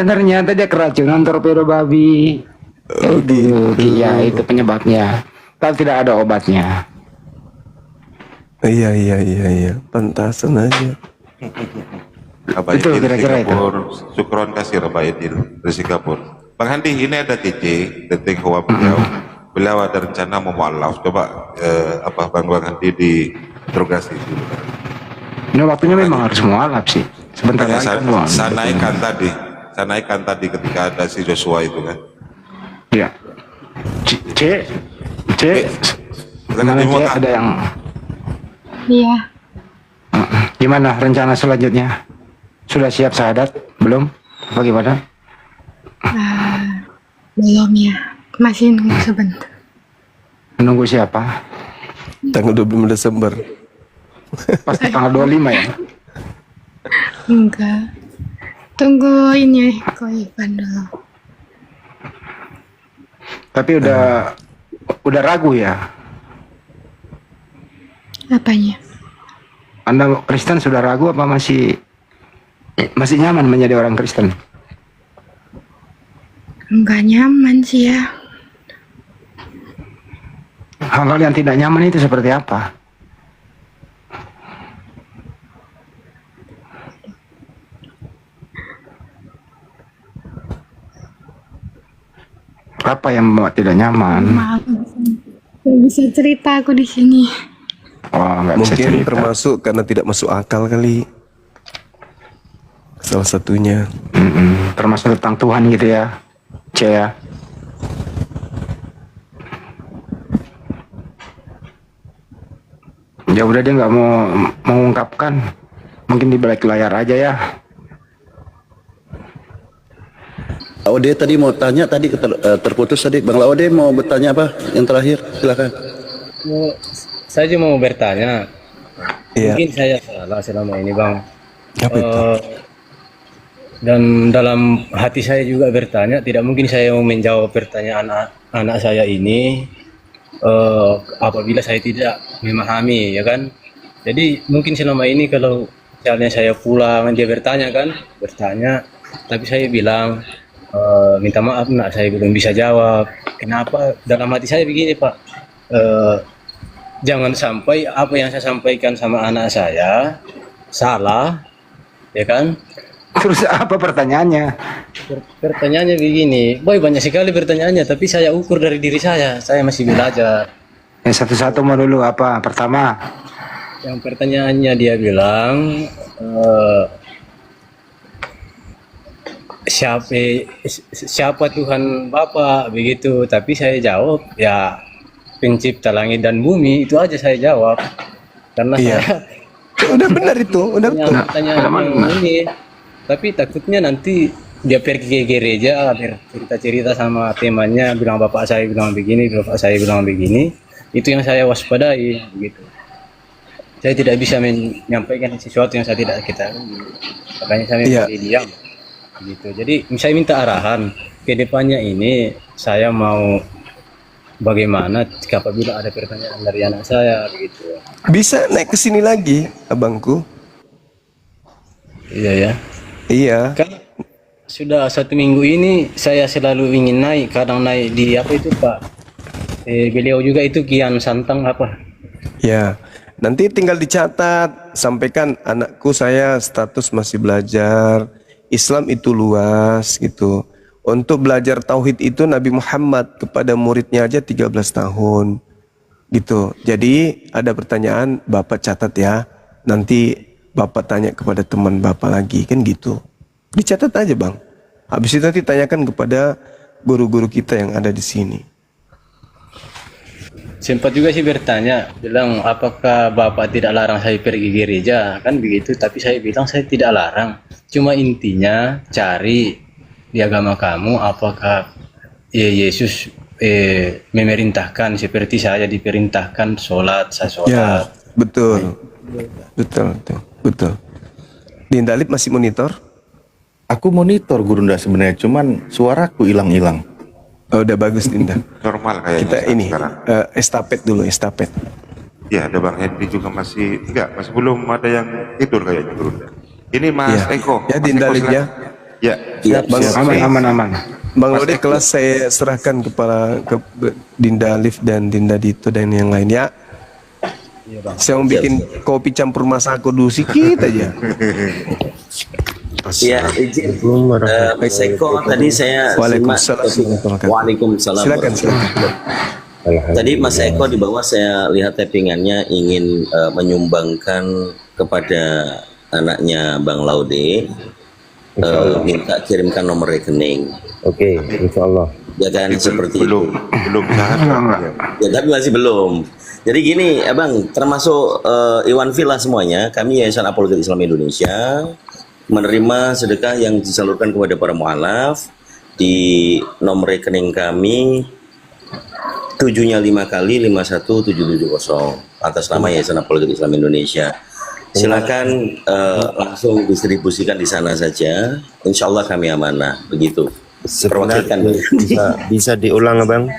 Ternyata dia keracunan torpedo babi. Iya, itu penyebabnya. Kalau tidak ada obatnya. Iya. Pantasan aja. Abah Itu Idil kira-kira itu. Singapura. Syukron kasih Abah Idil dari Singapura. Bang Handi, ini ada TJ, detik Hawa beliau. Beliau ada rencana mau mualaf. Coba Bang Handi diinterogasi dulu. Ini waktunya memang harus mualaf sih. Sebentar lagi kan mualaf. Saya naikkan tadi ketika ada si Joshua itu kan. Iya. C. Silakan Gimana, dimuat, C? ah. Ada yang Iya. gimana rencana selanjutnya? Sudah siap syahadat? Belum? Apa gimana? Belum ya. Masih nunggu sebentar. Menunggu siapa? Tanggal 25 Desember. Pasti tanggal 25 ya? Enggak. Tunggu ini Ko Ivan dulu. Tapi udah ragu ya? Apanya? Anda Kristen sudah ragu apa masih nyaman menjadi orang Kristen? Enggak nyaman sih ya. Hal-hal yang tidak nyaman itu seperti apa? Apa yang membuat tidak nyaman? Maaf. Nggak bisa cerita aku di sini. Oh, nggak bisa Mungkin cerita. termasuk karena tidak masuk akal kali. Salah satunya. Termasuk tentang Tuhan gitu ya, C ya. Ya udah dia nggak mau mengungkapkan, mungkin di balik layar aja ya. Laude tadi mau tanya tadi terputus tadi. Bang Laude mau bertanya apa? Yang terakhir silakan. Saya cuma mau bertanya, Iya. mungkin saya salah selama ini Bang. Apa itu? Dan dalam hati saya juga bertanya, tidak mungkin saya mau menjawab pertanyaan anak saya ini apabila saya tidak memahami, ya kan? Jadi mungkin selama ini kalau misalnya saya pulang dia bertanya, tapi saya bilang minta maaf nak, saya belum bisa jawab. Kenapa? Dalam hati saya begini Pak, jangan sampai apa yang saya sampaikan sama anak saya salah, ya kan? Terus apa pertanyaannya? Pertanyaannya begini, boy banyak sekali pertanyaannya, tapi saya ukur dari diri saya masih belajar. Yang satu-satu mau dulu apa? Pertama, Yang pertanyaannya dia bilang, siapa Tuhan Bapa begitu, tapi saya jawab ya pencipta langit dan bumi, itu aja saya jawab. Karena Iya. saya Udah benar itu, udah betul. pertanyaan yang ini, tapi takutnya nanti dia pergi ke gereja, cerita-cerita sama temannya, bilang bapak saya bilang begini, bapak saya bilang begini. Itu yang saya waspadai begitu. Saya tidak bisa menyampaikan sesuatu yang saya tidak ketahui. Makanya saya Iya. memilih diam. Gitu. Jadi saya minta arahan ke depannya ini saya mau bagaimana apabila ada pertanyaan dari anak saya begitu. Bisa naik ke sini lagi, abangku. Iya ya. Iya. Kan sudah 1 minggu ini saya selalu ingin naik, kadang naik di apa itu Pak? Beliau juga itu Kian Santang apa? Ya, nanti tinggal dicatat, sampaikan anakku saya status masih belajar, Islam itu luas gitu. Untuk belajar tauhid itu Nabi Muhammad kepada muridnya aja 13 tahun gitu. Jadi ada pertanyaan Bapak catat ya, nanti Bapak tanya kepada teman Bapak lagi kan gitu. Dicatat aja Bang. Habis itu nanti tanyakan kepada guru-guru kita yang ada di sini. Sempat juga sih bertanya, bilang apakah Bapak tidak larang saya pergi gereja, kan begitu. Tapi saya bilang saya tidak larang. Cuma intinya cari di agama kamu apakah Yesus memerintahkan seperti saya diperintahkan sholat, saya sholat. Ya, betul. Betul. Dindalip masih monitor? Aku monitor Gurunda sebenarnya, cuman suaraku hilang-hilang. Oh, udah bagus Dinda. Normal kayaknya Kita ini sekarang. estafet dulu, estafet. Ya, ada Bang Hendy juga masih belum ada yang tidur kayaknya Gurunda. Ini Mas Ya. Eko. Ya, Mas Dinda Eko, Lip, ya. silakan. Ya, Bang, Aman. Bang Lode kelas saya serahkan ke Dinda Alif dan Dinda Dito dan yang lain ya. Saya mau bikin kopi campur masako dulu sedikit aja. Ya, izin Mas Eko tadi saya Waalaikumsalam. Waalaikumsalam. Silakan. Tadi Mas Eko di bawah saya lihat tappingannya ingin menyumbangkan kepada anaknya Bang Laude, minta kirimkan nomor rekening. Oke, insya Allah. Ya kan seperti belum sangat. ya, tapi masih belum. Jadi gini, Abang, termasuk Iwan Villa semuanya, kami Yayasan Apologet Islam Indonesia menerima sedekah yang disalurkan kepada para mualaf di nomor rekening kami 7-nya 5 kali 51770 atas nama Yayasan Apologet Islam Indonesia. Silakan langsung distribusikan di sana saja. Insya Allah kami amanah begitu. Perwakilan Bisa diulang, Abang?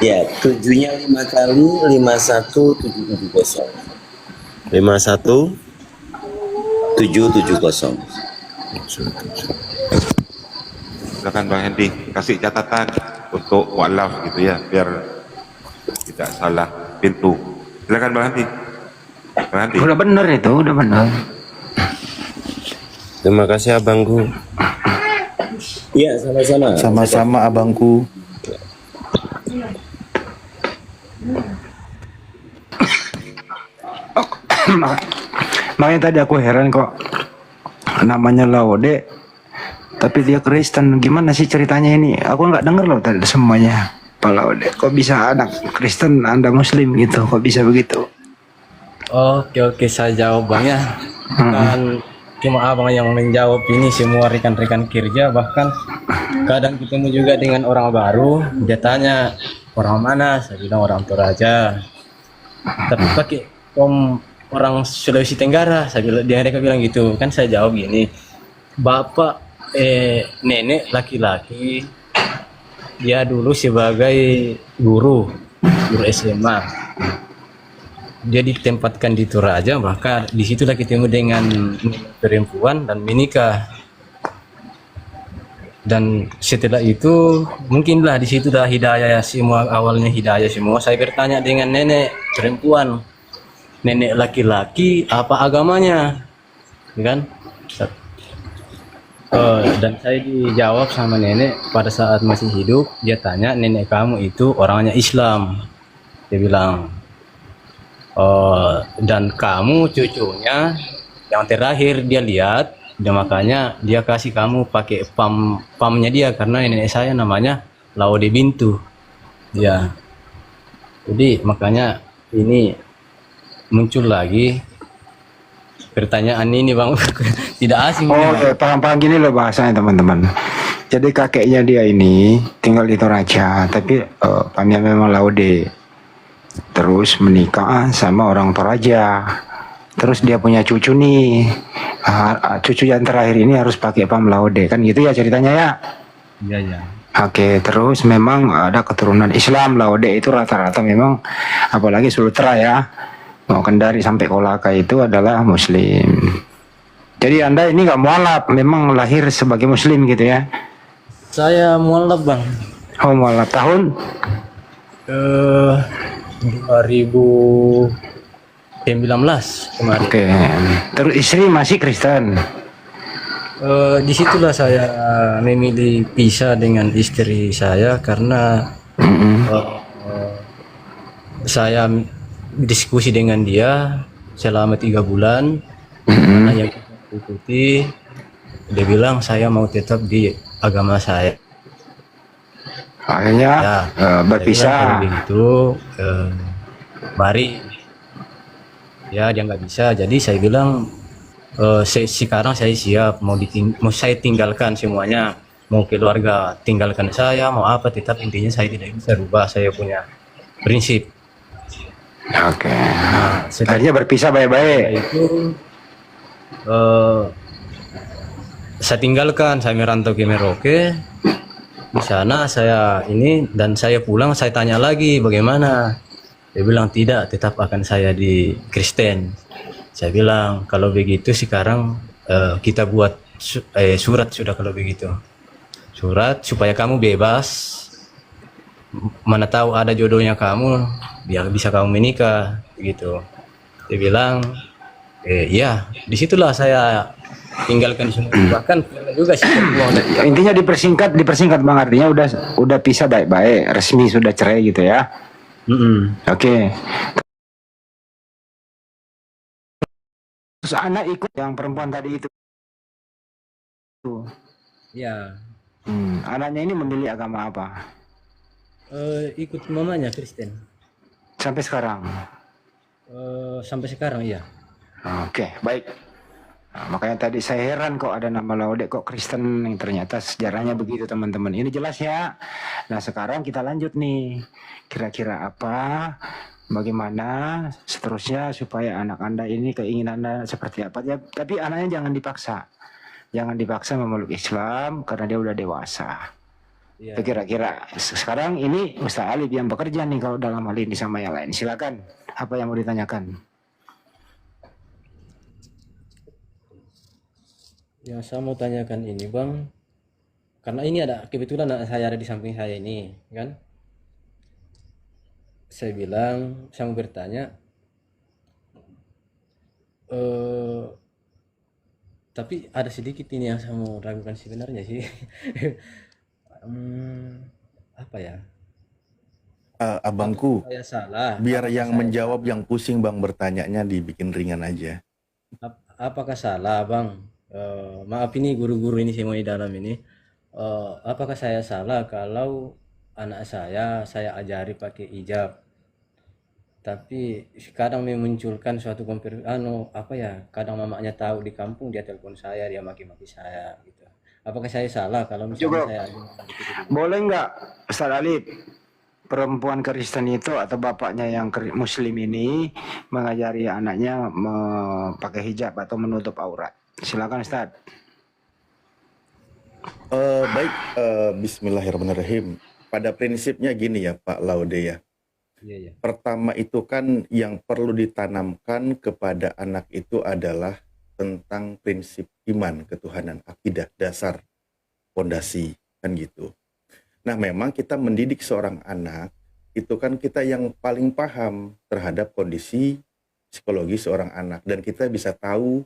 ya 7-nya 5 kali 51770 770. Silakan Bang Hendy kasih catatan untuk walaf gitu ya, biar tidak salah pintu. Silakan Bang Hendy. Bang Hendy. Udah bener itu, udah bener. Terima kasih, Abangku. Iya, sama-sama. Sama-sama abangku. Makanya tadi aku heran kok, namanya Laude tapi dia Kristen. Gimana sih ceritanya ini? Aku nggak denger loh tadi semuanya. Pak Laude, kok bisa anak Kristen, Anda Muslim gitu? Kok bisa begitu? Oke, saya jawab Bang ya. Kan cuma abang yang menjawab ini, semua rekan-rekan kerja, bahkan kadang ketemu juga dengan orang baru, dia tanya orang mana, saya bilang orang Toraja, tapi pakai orang Sulawesi Tenggara, mereka bilang gitu. Kan saya jawab gini, bapak nenek laki-laki, dia dulu sebagai guru SMA, dia ditempatkan di Toraja, maka disitulah ketemu dengan perempuan dan menikah. Dan setelah itu mungkinlah disitulah hidayah semua, awalnya hidayah semua. Saya bertanya dengan nenek perempuan, nenek laki-laki apa agamanya, kan? Dan saya dijawab sama nenek pada saat masih hidup, dia tanya, nenek kamu itu orangnya Islam, dia bilang. Dan kamu cucunya yang terakhir dia lihat, dia makanya dia kasih kamu pakai pamnya dia, karena nenek saya namanya Laude Bintu, ya. Jadi makanya ini muncul lagi pertanyaan ini Bang. Tidak asing. Oh, paham-paham gini loh bahasanya teman-teman. Jadi kakeknya dia ini tinggal di Toraja, tapi Pamia memang Laude. Terus menikah sama orang Toraja. Terus dia punya cucu nih. Cucu yang terakhir ini harus pakai Pam Laude, kan gitu ya ceritanya ya. Iya, iya. Oke, terus memang ada keturunan Islam. Laude itu rata-rata memang, apalagi Sultra ya, mau Kendari sampai Kolaka itu adalah Muslim. Jadi Anda ini nggak mualaf, memang lahir sebagai Muslim gitu ya? Saya mualaf bang. Oh mualaf tahun? 2019 kemarin. Oke, terus istri masih Kristen? Disitulah saya memilih pisah dengan istri saya karena saya diskusi dengan dia selama 3 bulan. Karena yang kita ikuti, dia bilang saya mau tetap di agama saya. Akhirnya Ya, berpisah. kalau begitu, mari. Ya dia nggak bisa, jadi saya bilang sekarang saya siap mau saya tinggalkan semuanya, mau keluarga tinggalkan saya, mau apa tetap intinya saya tidak bisa rubah, saya punya prinsip. Oke. Nah, setelah Akhirnya berpisah baik-baik. itu saya tinggalkan, saya merantau ke Merauke. Di sana saya ini dan saya pulang, saya tanya lagi bagaimana. Dia bilang tidak, tetap akan saya di Kristen. Saya bilang kalau begitu sekarang kita buat surat sudah kalau begitu. Surat supaya kamu bebas. Mana tahu ada jodohnya kamu, biar bisa kamu menikah gitu. Dia bilang iya, disitulah saya tinggalkan semua. Bahkan juga sih Intinya dipersingkat Bang, artinya udah pisah baik-baik, resmi sudah cerai gitu ya. Oke. Terus anak ikut yang perempuan tadi itu. ya Anaknya ini memilih agama apa? ikut mamanya Kristen. Sampai sekarang. Sampai sekarang iya. Oke, baik. Nah, makanya tadi saya heran kok ada nama Laude kok Kristen, ternyata sejarahnya begitu teman-teman. Ini jelas ya. Nah sekarang kita lanjut nih. Kira-kira apa, bagaimana seterusnya supaya anak Anda ini keinginan Anda seperti apa ya. Tapi anaknya jangan dipaksa. Jangan dipaksa memeluk Islam karena dia udah dewasa. Iya. Kira-kira sekarang ini Ustaz Alif yang bekerja nih kalau dalam hal ini sama yang lain. Silakan. Apa yang mau ditanyakan? Yang saya mau tanyakan ini bang, karena ini ada kebetulan anak saya ada di samping saya ini kan. Saya bilang saya mau bertanya, tapi ada sedikit ini yang saya mau ragukan sebenarnya sih. Apa ya? Abangku, Saya salah. biar Apakah yang saya menjawab yang pusing bang bertanyanya dibikin ringan aja. apakah salah bang? Maaf ini guru-guru ini semua di dalam ini. Apakah saya salah kalau anak saya ajari pakai hijab? Tapi kadang memunculkan suatu kadang mamanya tahu di kampung dia telepon saya, dia maki-maki saya gitu. Apakah saya salah kalau misalnya Coba. saya Boleh nggak Ustaz Alif, perempuan Kristen itu atau bapaknya yang Muslim ini mengajari anaknya pakai hijab atau menutup aurat? Silakan Ustaz. Baik, bismillahirrahmanirrahim. Pada prinsipnya gini ya Pak Laude ya. Iya, iya. Pertama itu kan yang perlu ditanamkan kepada anak itu adalah tentang prinsip iman, ketuhanan, akidah, dasar, fondasi, kan gitu. Nah memang kita mendidik seorang anak, itu kan kita yang paling paham terhadap kondisi psikologi seorang anak. Dan kita bisa tahu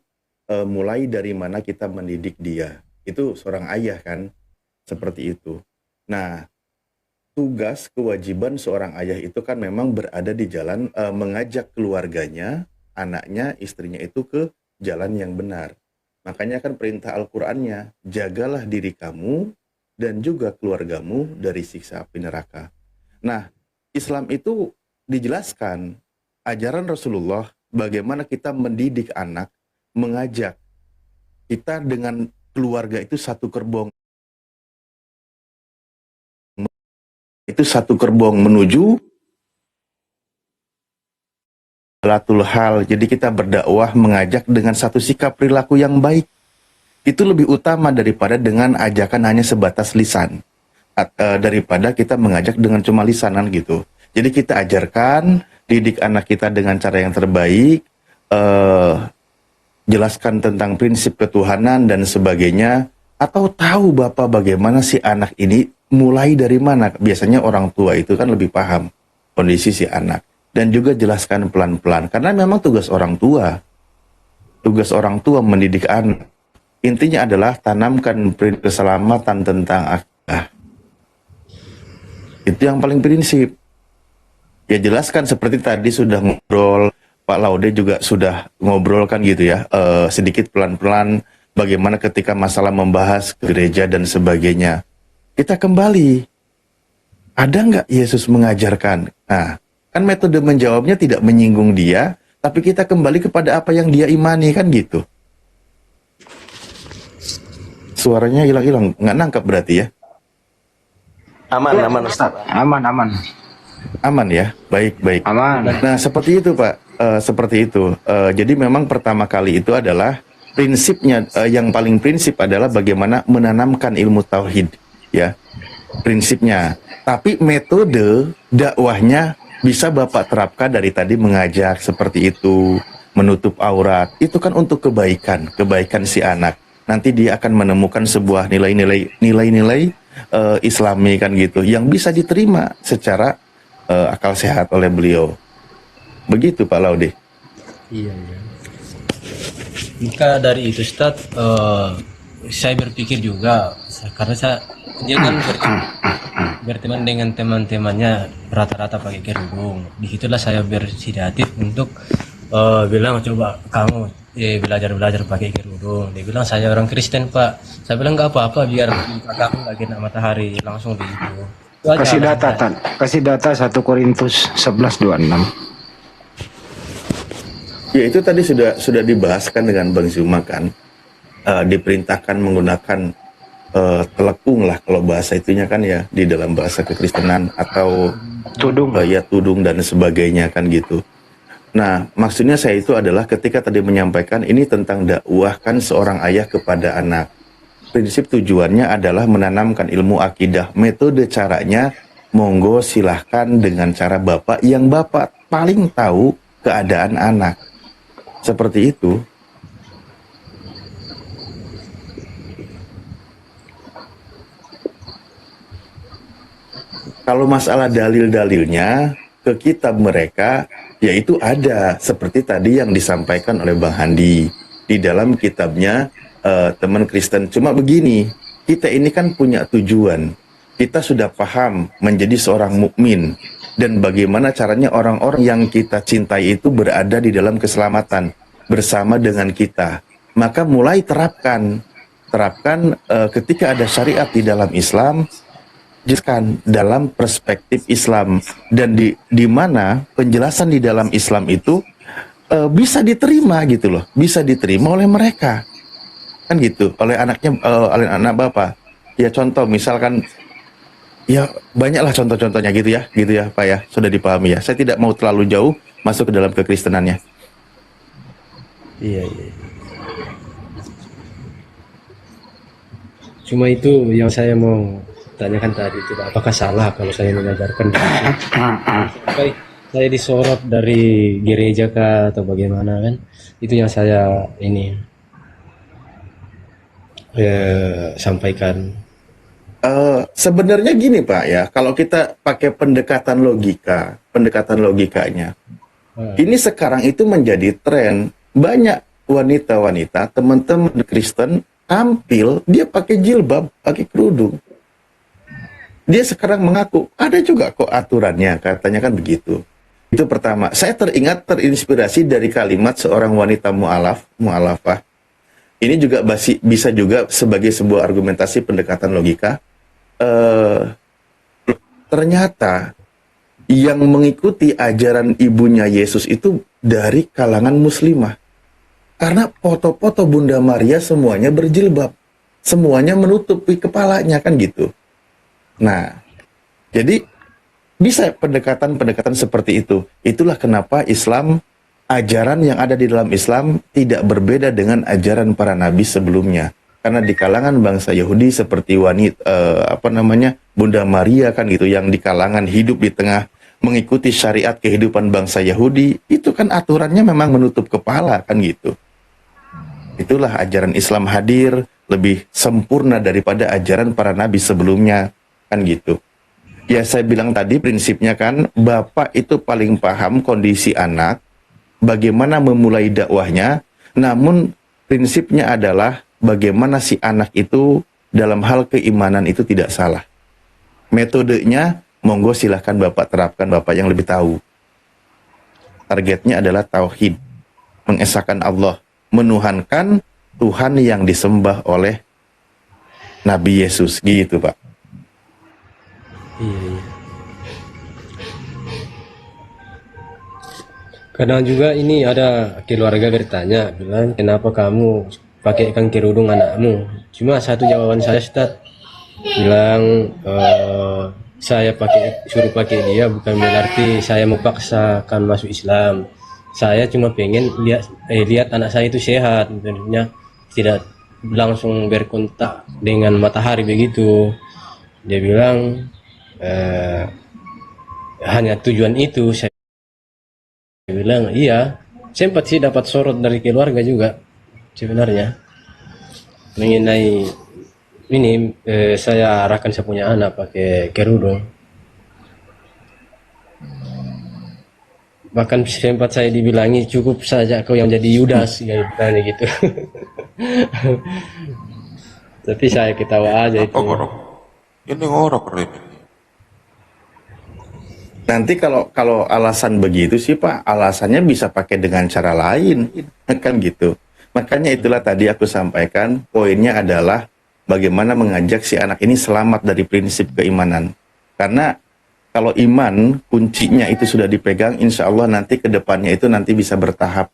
mulai dari mana kita mendidik dia. Itu seorang ayah kan, seperti itu. Nah, tugas kewajiban seorang ayah itu kan memang berada di jalan mengajak keluarganya, anaknya, istrinya itu ke jalan yang benar. Makanya kan perintah Al-Qur'annya, jagalah diri kamu dan juga keluargamu dari siksa api neraka. Nah, Islam itu dijelaskan ajaran Rasulullah bagaimana kita mendidik anak, mengajak kita dengan keluarga itu satu gerbong. itu satu gerbong menuju latul hal. Jadi kita berdakwah mengajak dengan satu sikap perilaku yang baik. Itu lebih utama daripada dengan ajakan hanya sebatas lisan. Daripada kita mengajak dengan cuma lisanan gitu. Jadi kita ajarkan, didik anak kita dengan cara yang terbaik, jelaskan tentang prinsip ketuhanan dan sebagainya, atau tahu Bapak bagaimana si anak ini mulai dari mana. Biasanya orang tua itu kan lebih paham kondisi si anak. Dan juga jelaskan pelan-pelan, karena memang tugas orang tua mendidik anak. Intinya adalah tanamkan keselamatan tentang akidah. Itu yang paling prinsip. Ya jelaskan seperti tadi sudah ngobrol, Pak Laude juga sudah ngobrol kan gitu ya, sedikit pelan-pelan bagaimana ketika masalah membahas gereja dan sebagainya. Kita kembali, ada nggak Yesus mengajarkan? Nah, kan metode menjawabnya tidak menyinggung dia, tapi kita kembali kepada apa yang dia imani kan gitu. Suaranya hilang-hilang, nggak nangkap berarti ya? Aman Ustaz. Aman ya, baik. Aman. Nah seperti itu Pak, seperti itu. Jadi memang pertama kali itu adalah prinsipnya, yang paling prinsip adalah bagaimana menanamkan ilmu tauhid, ya prinsipnya. Tapi metode dakwahnya bisa Bapak terapkan dari tadi mengajak seperti itu, menutup aurat, itu kan untuk kebaikan si anak. Nanti dia akan menemukan sebuah nilai-nilai Islami kan gitu, yang bisa diterima secara akal sehat oleh beliau. Begitu Pak Laude. Iya. Maka dari itu Ustaz, saya berpikir juga, karena dia kan berteman dengan teman-temannya rata-rata pakai kerudung. Disitulah saya berinisiatif untuk bilang, coba kamu belajar pakai kerudung. Dia bilang, saya orang Kristen Pak. Saya bilang nggak apa-apa, biar kamu nggak kena matahari, langsung di itu. Kasih data 1 Korintus 11:26. Ya itu tadi sudah dibahaskan dengan Bang Zuma kan, diperintahkan menggunakan telekung lah kalau bahasa itunya kan ya, di dalam bahasa kekristenan, atau tudung dan sebagainya kan gitu. Nah maksudnya saya itu adalah ketika tadi menyampaikan ini tentang dakwahkan seorang ayah kepada anak. Prinsip tujuannya adalah menanamkan ilmu akidah. Metode caranya monggo silahkan dengan cara Bapak yang Bapak paling tahu keadaan anak. Seperti itu. Kalau masalah dalil-dalilnya ke kitab mereka, yaitu ada seperti tadi yang disampaikan oleh Bang Handi di dalam kitabnya Teman Kristen. Cuma begini, kita ini kan punya tujuan. Kita sudah paham menjadi seorang mukmin dan bagaimana caranya orang-orang yang kita cintai itu berada di dalam keselamatan bersama dengan kita. Maka mulai terapkan ketika ada syariat di dalam Islam, jelaskan dalam perspektif Islam, dan di mana penjelasan di dalam Islam itu bisa diterima gitu loh, bisa diterima oleh mereka kan gitu, oleh anaknya, oleh anak Bapak. Ya contoh misalkan, ya banyaklah contoh-contohnya gitu ya Pak ya, sudah dipahami ya. Saya tidak mau terlalu jauh masuk ke dalam kekristenannya. Iya. Cuma itu yang saya mau tanyakan tadi, tidak apakah salah kalau saya mengajarkan sampai saya disorot dari gereja kah atau bagaimana kan? Itu yang saya sampaikan. Sebenarnya gini Pak ya, kalau kita pakai pendekatan logikanya, ini sekarang itu menjadi tren. Banyak wanita-wanita, teman-teman Kristen tampil dia pakai jilbab, pakai kerudung. Dia sekarang mengaku ada juga kok aturannya, katanya kan begitu. Itu pertama. Saya terinspirasi dari kalimat seorang wanita mu'alafah. Ini juga bisa juga sebagai sebuah argumentasi pendekatan logika. Ternyata yang mengikuti ajaran ibunya Yesus itu dari kalangan muslimah. Karena foto-foto Bunda Maria semuanya berjilbab. Semuanya menutupi kepalanya kan gitu. Nah, jadi Bisa pendekatan-pendekatan seperti itu. Itulah kenapa Islam, ajaran yang ada di dalam Islam tidak berbeda dengan ajaran para nabi sebelumnya. Karena di kalangan bangsa Yahudi seperti Bunda Maria kan gitu, yang di kalangan hidup di tengah mengikuti syariat kehidupan bangsa Yahudi, itu kan aturannya memang menutup kepala kan gitu. Itulah ajaran Islam hadir lebih sempurna daripada ajaran para nabi sebelumnya kan gitu. Ya saya bilang tadi prinsipnya kan, bapak itu paling paham kondisi anak, bagaimana memulai dakwahnya, namun prinsipnya adalah bagaimana si anak itu dalam hal keimanan itu tidak salah. Metodenya, monggo silahkan bapak terapkan, bapak yang lebih tahu. Targetnya adalah tauhid, mengesahkan Allah, menuhankan Tuhan yang disembah oleh Nabi Yesus, gitu Pak. Iya. Kadang juga ini ada keluarga bertanya, bilang kenapa kamu pakaikan kerudung anakmu? Cuma satu jawaban saya, Ustaz, bilang saya suruh pakai dia bukan berarti saya memaksakan masuk Islam. Saya cuma pengen lihat anak saya itu sehat, tentunya tidak langsung berkontak dengan matahari begitu. Dia bilang hanya tujuan itu. Saya bilang iya, sempat sih dapat sorot dari keluarga juga sebenarnya mengenai ini. Saya arahkan saya punya anak pakai kerudung, bahkan sempat saya dibilangi cukup saja kau yang jadi Yudas gitu. Tapi saya ketawa aja itu. Ini ngorok ini. Nanti kalau alasan begitu sih Pak, alasannya bisa pakai dengan cara lain, kan gitu. Makanya itulah tadi aku sampaikan, poinnya adalah bagaimana mengajak si anak ini selamat dari prinsip keimanan. Karena kalau iman, kuncinya itu sudah dipegang, insya Allah nanti ke depannya itu nanti bisa bertahap.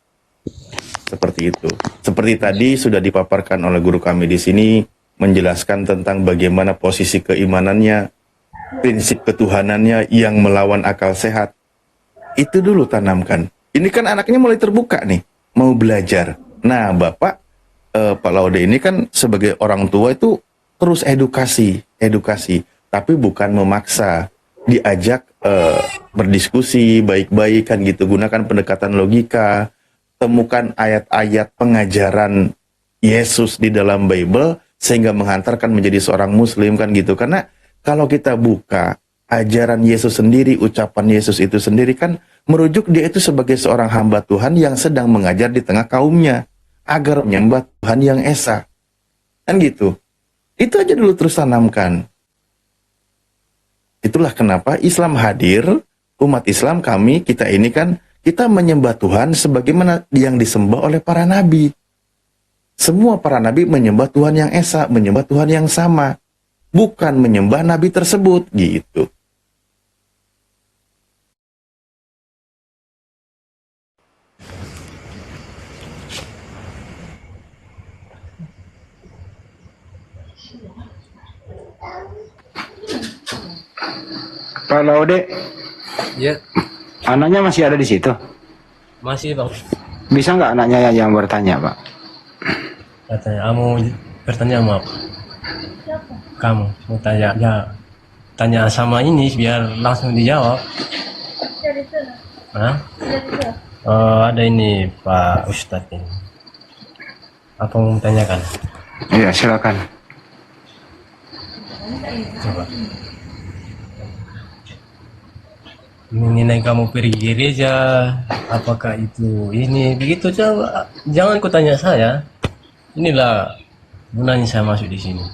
Seperti itu. Seperti tadi sudah dipaparkan oleh guru kami di sini, menjelaskan tentang bagaimana posisi keimanannya, prinsip ketuhanannya yang melawan akal sehat. Itu dulu tanamkan. Ini kan anaknya mulai terbuka nih, mau belajar. Nah Bapak, Pak Laude ini kan sebagai orang tua itu terus edukasi, tapi bukan memaksa. Diajak berdiskusi baik-baik kan gitu, gunakan pendekatan logika, temukan ayat-ayat pengajaran Yesus di dalam Bible sehingga menghantarkan menjadi seorang muslim kan gitu. Karena kalau kita buka ajaran Yesus sendiri, ucapan Yesus itu sendiri kan merujuk dia itu sebagai seorang hamba Tuhan yang sedang mengajar di tengah kaumnya agar menyembah Tuhan yang esa. Kan gitu. Itu aja dulu terus tanamkan. Itulah kenapa Islam hadir, umat Islam kita ini kan, kita menyembah Tuhan sebagaimana yang disembah oleh para nabi. Semua para nabi menyembah Tuhan yang esa, menyembah Tuhan yang sama. Bukan menyembah nabi tersebut, gitu. Pak Laude, Ya, anaknya masih ada di situ. masih Bang. Bisa nggak anaknya yang bertanya, Pak? Katanya, kamu bertanya sama apa? Kamu mau tanya, ya tanya sama ini biar langsung dijawab. Hah? Ada ini Pak Ustadz ini. Apa mau tanyakan? Iya, silakan. Coba. Mengenai kamu pergi gereja, apakah itu ini begitu? Coba jangan kau tanya saya. Inilah gunanya saya masuk di sini.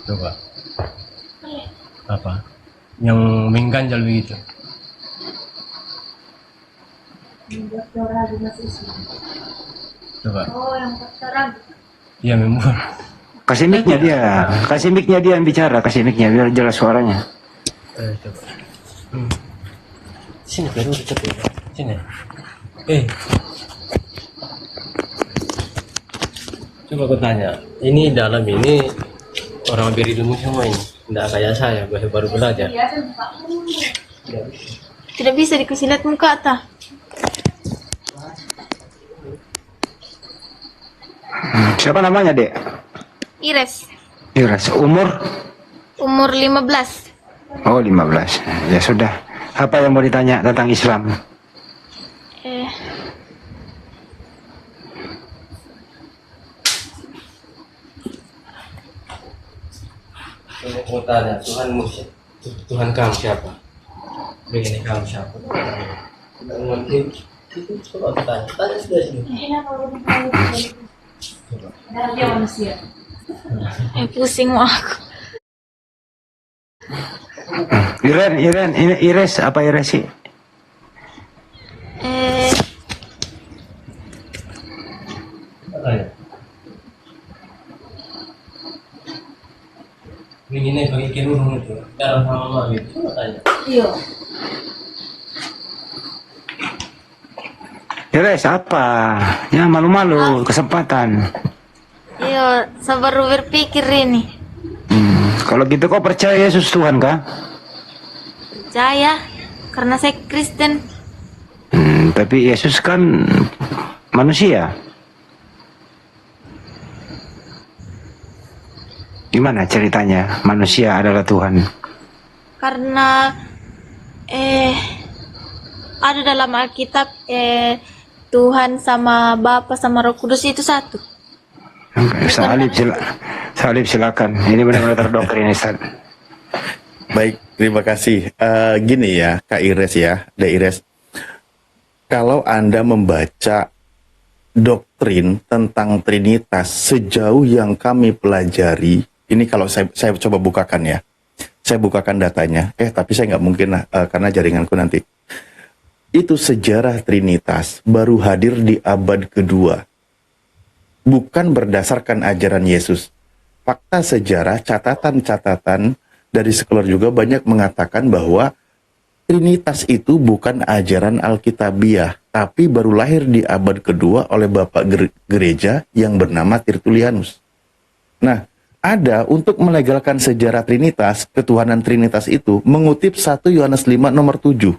Coba apa yang mengganjal begitu? Coba. Oh, yang terang. Iya memang. Kasih mic-nya dia yang bicara, kasih mic-nya biar jelas suaranya. Coba. Sini baru dekat ya. Sini. Coba aku tanya. Ini dalam ini orang berilmu semua ini, tidak kayak saya baru belajar. Tidak bisa dikasih lihat muka ta. Siapa namanya, Dek? Ires, Iras. Umur? umur 15. Oh, 15. Ya sudah. Apa yang mau ditanya tentang Islam? Eh, Mau tanya, Tuhan kamu siapa? Begini kamu siapa? Tidak mungkin. Itu coba tanya sudah sini. pusing mau aku. Iren, ini Ires apa Ires sih? Eh, Tanya. Begini bagi kenurung itu, cara sama mama itu, coba tanya. Ires apa? Ya malu-malu, kesempatan. iya, saya baru berpikir ini. Kalau gitu kau percaya Yesus Tuhan kah? Percaya, karena saya Kristen. Tapi Yesus kan manusia. Gimana ceritanya manusia adalah Tuhan? Karena ada dalam Alkitab Tuhan sama Bapa sama Roh Kudus itu satu. Salib silakan. Ini benar-benar terdoktrin Ustaz. Baik, terima kasih. Gini ya, Kak Ires ya, Dek Ires. Kalau Anda membaca doktrin tentang Trinitas sejauh yang kami pelajari, ini kalau saya coba bukakan ya. Saya bukakan datanya. Tapi saya nggak mungkin lah, karena jaringanku nanti. Itu sejarah Trinitas baru hadir di abad kedua. Bukan berdasarkan ajaran Yesus. Fakta sejarah, catatan-catatan dari sekolah juga banyak mengatakan bahwa Trinitas itu bukan ajaran Alkitabiah, tapi baru lahir di abad kedua oleh Bapak Gereja yang bernama Tertullianus. Nah, ada untuk melegalkan sejarah Trinitas, ketuhanan Trinitas itu, mengutip 1 Yohanes 5 nomor 7.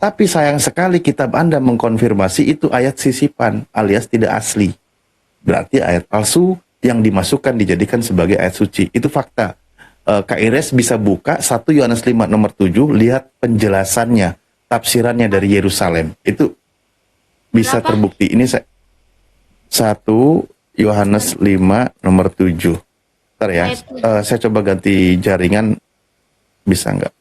Tapi sayang sekali kitab Anda mengkonfirmasi itu ayat sisipan alias tidak asli. Berarti ayat palsu yang dimasukkan dijadikan sebagai ayat suci. Itu fakta. Kak Ires bisa buka 1 Yohanes 5 nomor 7, lihat penjelasannya, tafsirannya dari Yerusalem. Itu bisa Berapa? terbukti. Ini 1 Yohanes 5 nomor 7. Bentar ya, saya coba ganti jaringan, bisa nggak?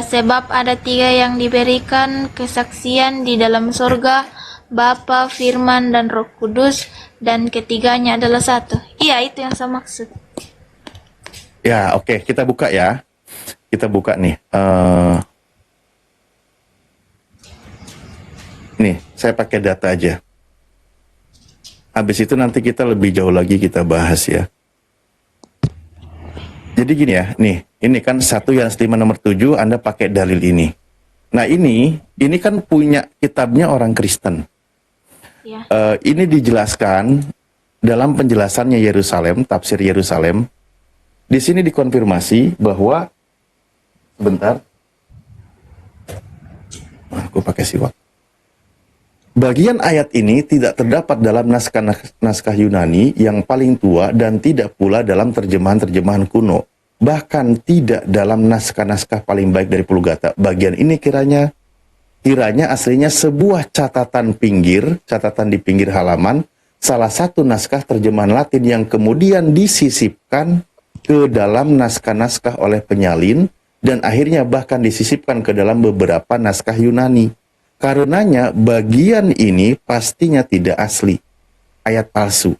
Sebab ada 3 yang diberikan kesaksian di dalam surga, Bapa, Firman, dan Roh Kudus, dan ketiganya adalah satu. Iya, itu yang saya maksud. Ya, oke, kita buka ya. Kita buka nih. Nih, saya pakai data aja. Habis itu nanti kita lebih jauh lagi kita bahas ya. Jadi gini ya, nih, ini kan 1 Yohanes 5 nomor 7, Anda pakai dalil ini. Nah ini kan punya kitabnya orang Kristen. Ya. Ini dijelaskan dalam penjelasannya Yerusalem, tafsir Yerusalem. Di sini dikonfirmasi bahwa, sebentar, aku pakai siwak. Bagian ayat ini tidak terdapat dalam naskah Yunani yang paling tua dan tidak pula dalam terjemahan-terjemahan kuno. Bahkan tidak dalam naskah-naskah paling baik dari Vulgata. Bagian ini kiranya aslinya sebuah catatan di pinggir halaman, salah satu naskah terjemahan Latin yang kemudian disisipkan ke dalam naskah-naskah oleh penyalin dan akhirnya bahkan disisipkan ke dalam beberapa naskah Yunani. Karenanya bagian ini pastinya tidak asli, ayat palsu.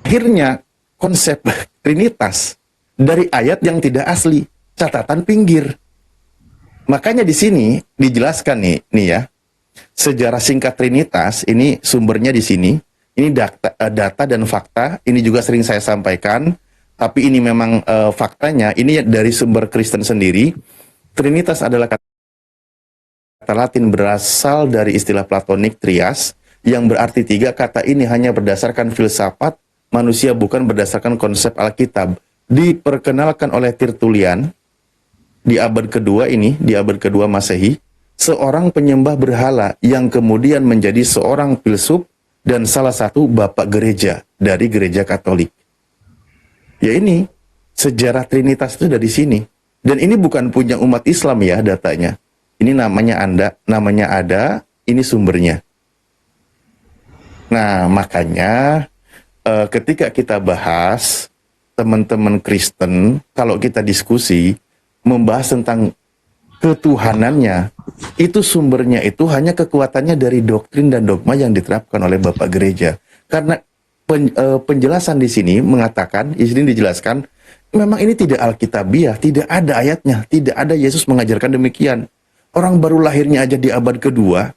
Akhirnya konsep Trinitas dari ayat yang tidak asli, catatan pinggir. Makanya di sini dijelaskan nih ya, sejarah singkat Trinitas ini sumbernya di sini. Ini data dan fakta. Ini juga sering saya sampaikan. Tapi ini memang faktanya, ini dari sumber Kristen sendiri. Trinitas adalah kata Latin berasal dari istilah Platonik trias, yang berarti 3. Kata ini hanya berdasarkan filsafat manusia, bukan berdasarkan konsep Alkitab. Diperkenalkan oleh Tertullian di abad kedua ini, di abad kedua Masehi, seorang penyembah berhala yang kemudian menjadi seorang filsuf dan salah satu bapak gereja dari gereja Katolik. Ya ini, sejarah Trinitas itu dari sini. Dan ini bukan punya umat Islam ya datanya. Ini namanya ada, ini sumbernya. Nah, makanya ketika kita bahas teman-teman Kristen, kalau kita diskusi membahas tentang ketuhanannya, itu sumbernya itu hanya kekuatannya dari doktrin dan dogma yang diterapkan oleh Bapak Gereja. Karena penjelasan di sini mengatakan, di sini dijelaskan, memang ini tidak alkitabiah, tidak ada ayatnya, tidak ada Yesus mengajarkan demikian. Orang baru lahirnya aja di abad kedua,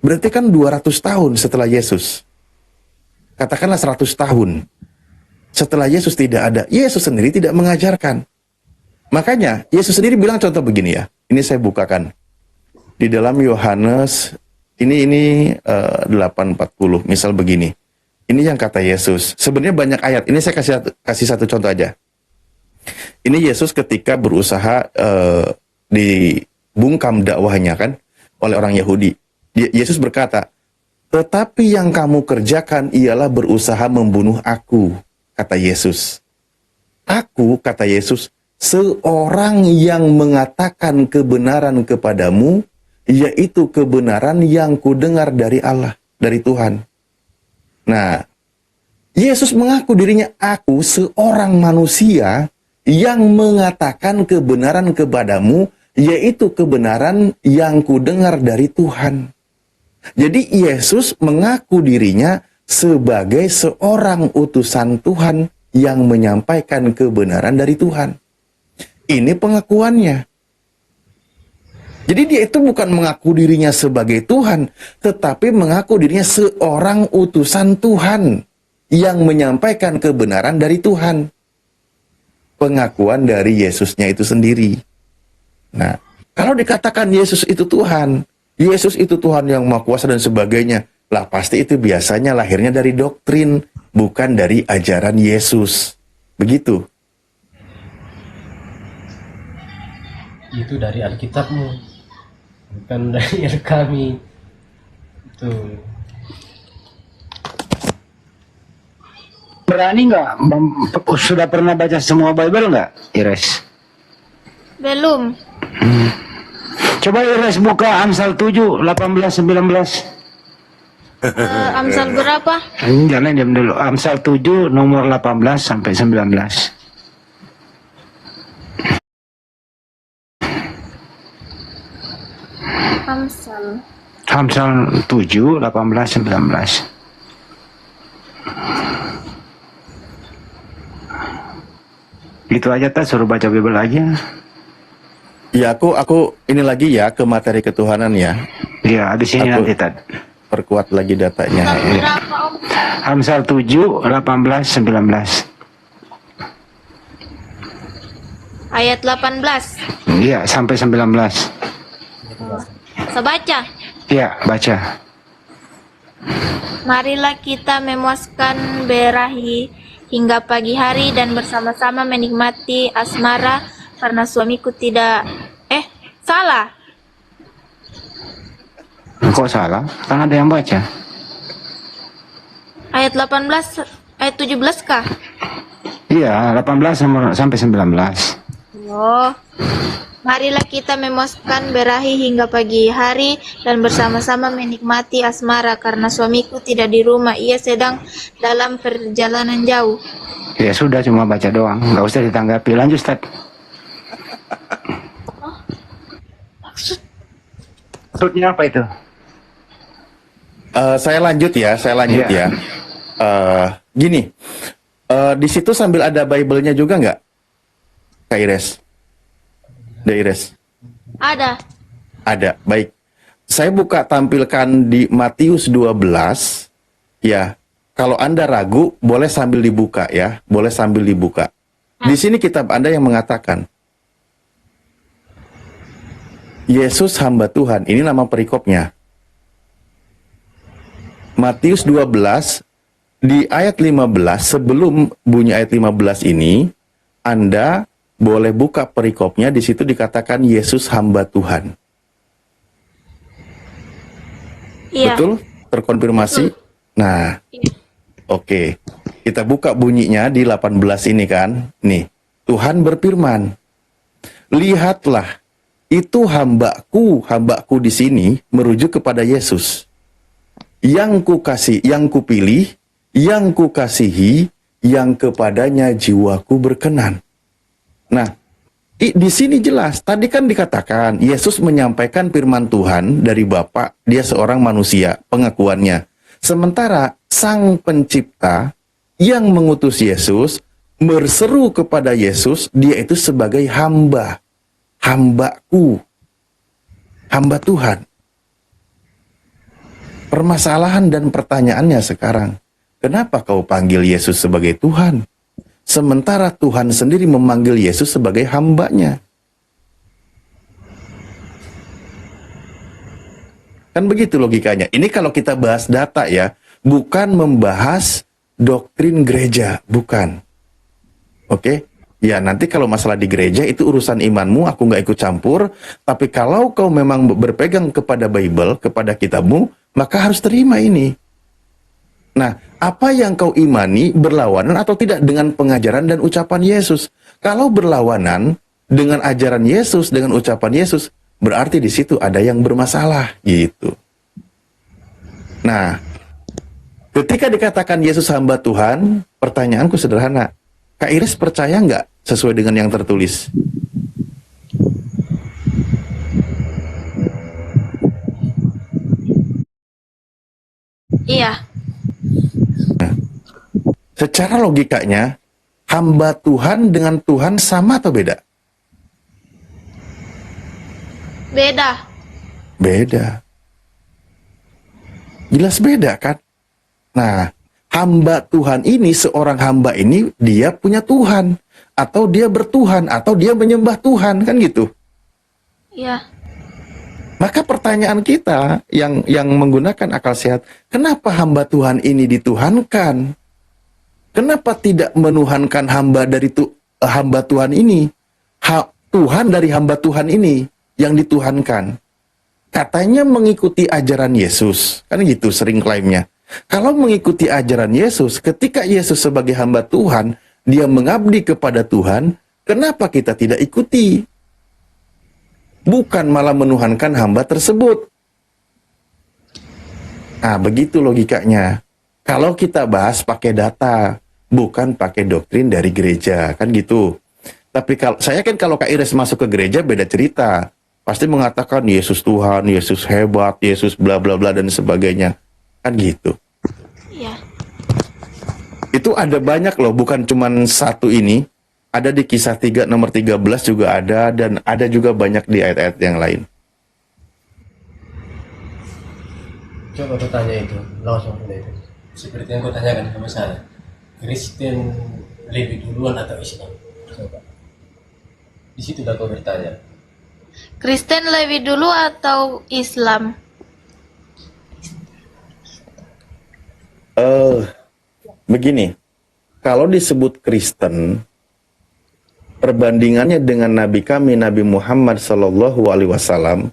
berarti kan 200 tahun setelah Yesus. Katakanlah 100 tahun. Setelah Yesus tidak ada, Yesus sendiri tidak mengajarkan. Makanya Yesus sendiri bilang contoh begini ya. Ini saya bukakan. Di dalam Yohanes ini 8:40 misal begini. Ini yang kata Yesus. Sebenarnya banyak ayat. Ini saya kasih satu contoh aja. Ini Yesus ketika berusaha dibungkam dakwahnya kan oleh orang Yahudi. Yesus berkata, "Tetapi yang kamu kerjakan ialah berusaha membunuh aku," kata Yesus. "Aku," kata Yesus, "seorang yang mengatakan kebenaran kepadamu, yaitu kebenaran yang kudengar dari Allah, dari Tuhan." Nah, Yesus mengaku dirinya, "Aku seorang manusia yang mengatakan kebenaran kepadamu, yaitu kebenaran yang kudengar dari Tuhan." Jadi Yesus mengaku dirinya sebagai seorang utusan Tuhan yang menyampaikan kebenaran dari Tuhan. Ini pengakuannya. Jadi dia itu bukan mengaku dirinya sebagai Tuhan, tetapi mengaku dirinya seorang utusan Tuhan yang menyampaikan kebenaran dari Tuhan. Pengakuan dari Yesusnya itu sendiri. Nah, kalau dikatakan Yesus itu Tuhan, Yesus itu Tuhan yang Maha Kuasa dan sebagainya, lah pasti itu biasanya lahirnya dari doktrin, bukan dari ajaran Yesus. Begitu. Itu dari Alkitabmu, bukan dari kami. Itu. Berani nggak? Sudah pernah baca semua Bible nggak, Ires? Belum. Coba Ires buka Amsal 7, 18, 19. Amsal berapa? Jangan diam dulu. Amsal 7 nomor 18 sampai 19. Amsal 7, 18, 19. Gitu aja, tak suruh baca Bible aja. Ya, aku ini lagi ya ke materi ketuhanan ya. Iya, di sini nanti Tad. Perkuat lagi datanya. Berapa, Om? Amsal 7, 18, 19. Ayat 18. Iya, sampai 19. Saya baca. Iya, baca. Marilah kita memuaskan berahi hingga pagi hari dan bersama-sama menikmati asmara, karena suamiku tidak salah. Kok salah? Kan ada yang baca. Ayat 18, ayat 17 kah? Iya, 18 sampai 19. Oh. Marilah kita memuaskan berahi hingga pagi hari dan bersama-sama menikmati asmara, karena suamiku tidak di rumah, ia sedang dalam perjalanan jauh. Ya sudah, cuma baca doang, nggak usah ditanggapi. Lanjut, Ustaz. Maksudnya apa itu? Saya lanjut ya. Iya. Gini, di situ sambil ada Bible-nya juga nggak, Kak Ires? Ires? Ada, baik. Saya buka tampilkan di Matius 12, ya. Kalau Anda ragu, boleh sambil dibuka ya, boleh sambil dibuka. Di sini kitab Anda yang mengatakan, Yesus hamba Tuhan, ini nama perikopnya. Matius 12 di ayat 15, sebelum bunyi ayat 15 ini, Anda boleh buka perikopnya, di situ dikatakan Yesus hamba Tuhan. Iya. Betul? Terkonfirmasi? Nah, oke. Kita buka bunyinya di 18 ini kan. Nih, Tuhan berfirman, lihatlah, itu hambaku di sini merujuk kepada Yesus. Yang kupilih, yang kukasihi, yang kepadanya jiwaku berkenan. Nah, di sini jelas, tadi kan dikatakan Yesus menyampaikan firman Tuhan dari Bapa, dia seorang manusia, pengakuannya. Sementara Sang Pencipta yang mengutus Yesus berseru kepada Yesus, dia itu sebagai hamba, hambaku, hamba Tuhan. Permasalahan dan pertanyaannya sekarang, kenapa kau panggil Yesus sebagai Tuhan? Sementara Tuhan sendiri memanggil Yesus sebagai hambanya. Kan begitu logikanya. Ini kalau kita bahas data ya, bukan membahas doktrin gereja, bukan. Oke? Ya nanti kalau masalah di gereja itu urusan imanmu, aku nggak ikut campur. Tapi kalau kau memang berpegang kepada Bible, kepada kitabmu, maka harus terima ini. Nah, apa yang kau imani berlawanan atau tidak dengan pengajaran dan ucapan Yesus? Kalau berlawanan dengan ajaran Yesus, dengan ucapan Yesus, berarti di situ ada yang bermasalah, gitu. Nah, ketika dikatakan Yesus hamba Tuhan, pertanyaanku sederhana. Kak Iris percaya nggak sesuai dengan yang tertulis? Iya. Secara logikanya, hamba Tuhan dengan Tuhan sama atau beda? Beda. Beda. Jelas beda kan? Nah, hamba Tuhan ini, seorang hamba ini, dia punya Tuhan. Atau dia bertuhan, atau dia menyembah Tuhan, kan gitu? Iya. Maka pertanyaan kita yang menggunakan akal sehat, kenapa hamba Tuhan ini dituhankan? Kenapa tidak menuhankan hamba dari hamba Tuhan ini? Tuhan dari hamba Tuhan ini yang dituhankan. Katanya mengikuti ajaran Yesus. Kan gitu sering klaimnya. Kalau mengikuti ajaran Yesus, ketika Yesus sebagai hamba Tuhan, dia mengabdi kepada Tuhan, kenapa kita tidak ikuti? Bukan malah menuhankan hamba tersebut. Nah, begitu logikanya. Kalau kita bahas pakai data, bukan pakai doktrin dari gereja, kan gitu. Tapi saya kan kalau Kak Iris masuk ke gereja beda cerita. Pasti mengatakan Yesus Tuhan, Yesus hebat, Yesus bla bla bla dan sebagainya. Kan gitu. Iya. Itu ada banyak loh, bukan cuma satu ini. Ada di Kisah 3 nomor 13 juga ada, dan ada juga banyak di ayat-ayat yang lain. Coba aku tanya itu, langsung itu. Seperti yang kau tanyakan sama saya. Kristen lebih duluan atau Islam? Coba. Di situ dah kau bertanya. Kristen lebih dulu atau Islam? Begini, kalau disebut Kristen, perbandingannya dengan Nabi kami, Nabi Muhammad SAW,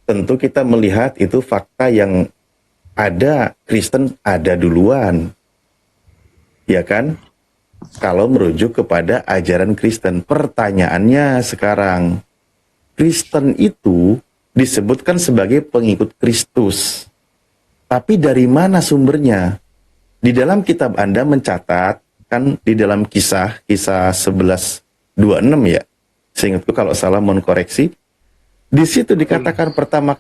tentu kita melihat itu fakta yang ada, Kristen ada duluan. Ya kan? Kalau merujuk kepada ajaran Kristen. Pertanyaannya sekarang, Kristen itu disebutkan sebagai pengikut Kristus. Tapi dari mana sumbernya? Di dalam kitab Anda mencatat, kan di dalam kisah 11:26 ya. Seingatku kalau salah mohon koreksi. Di situ dikatakan pertama,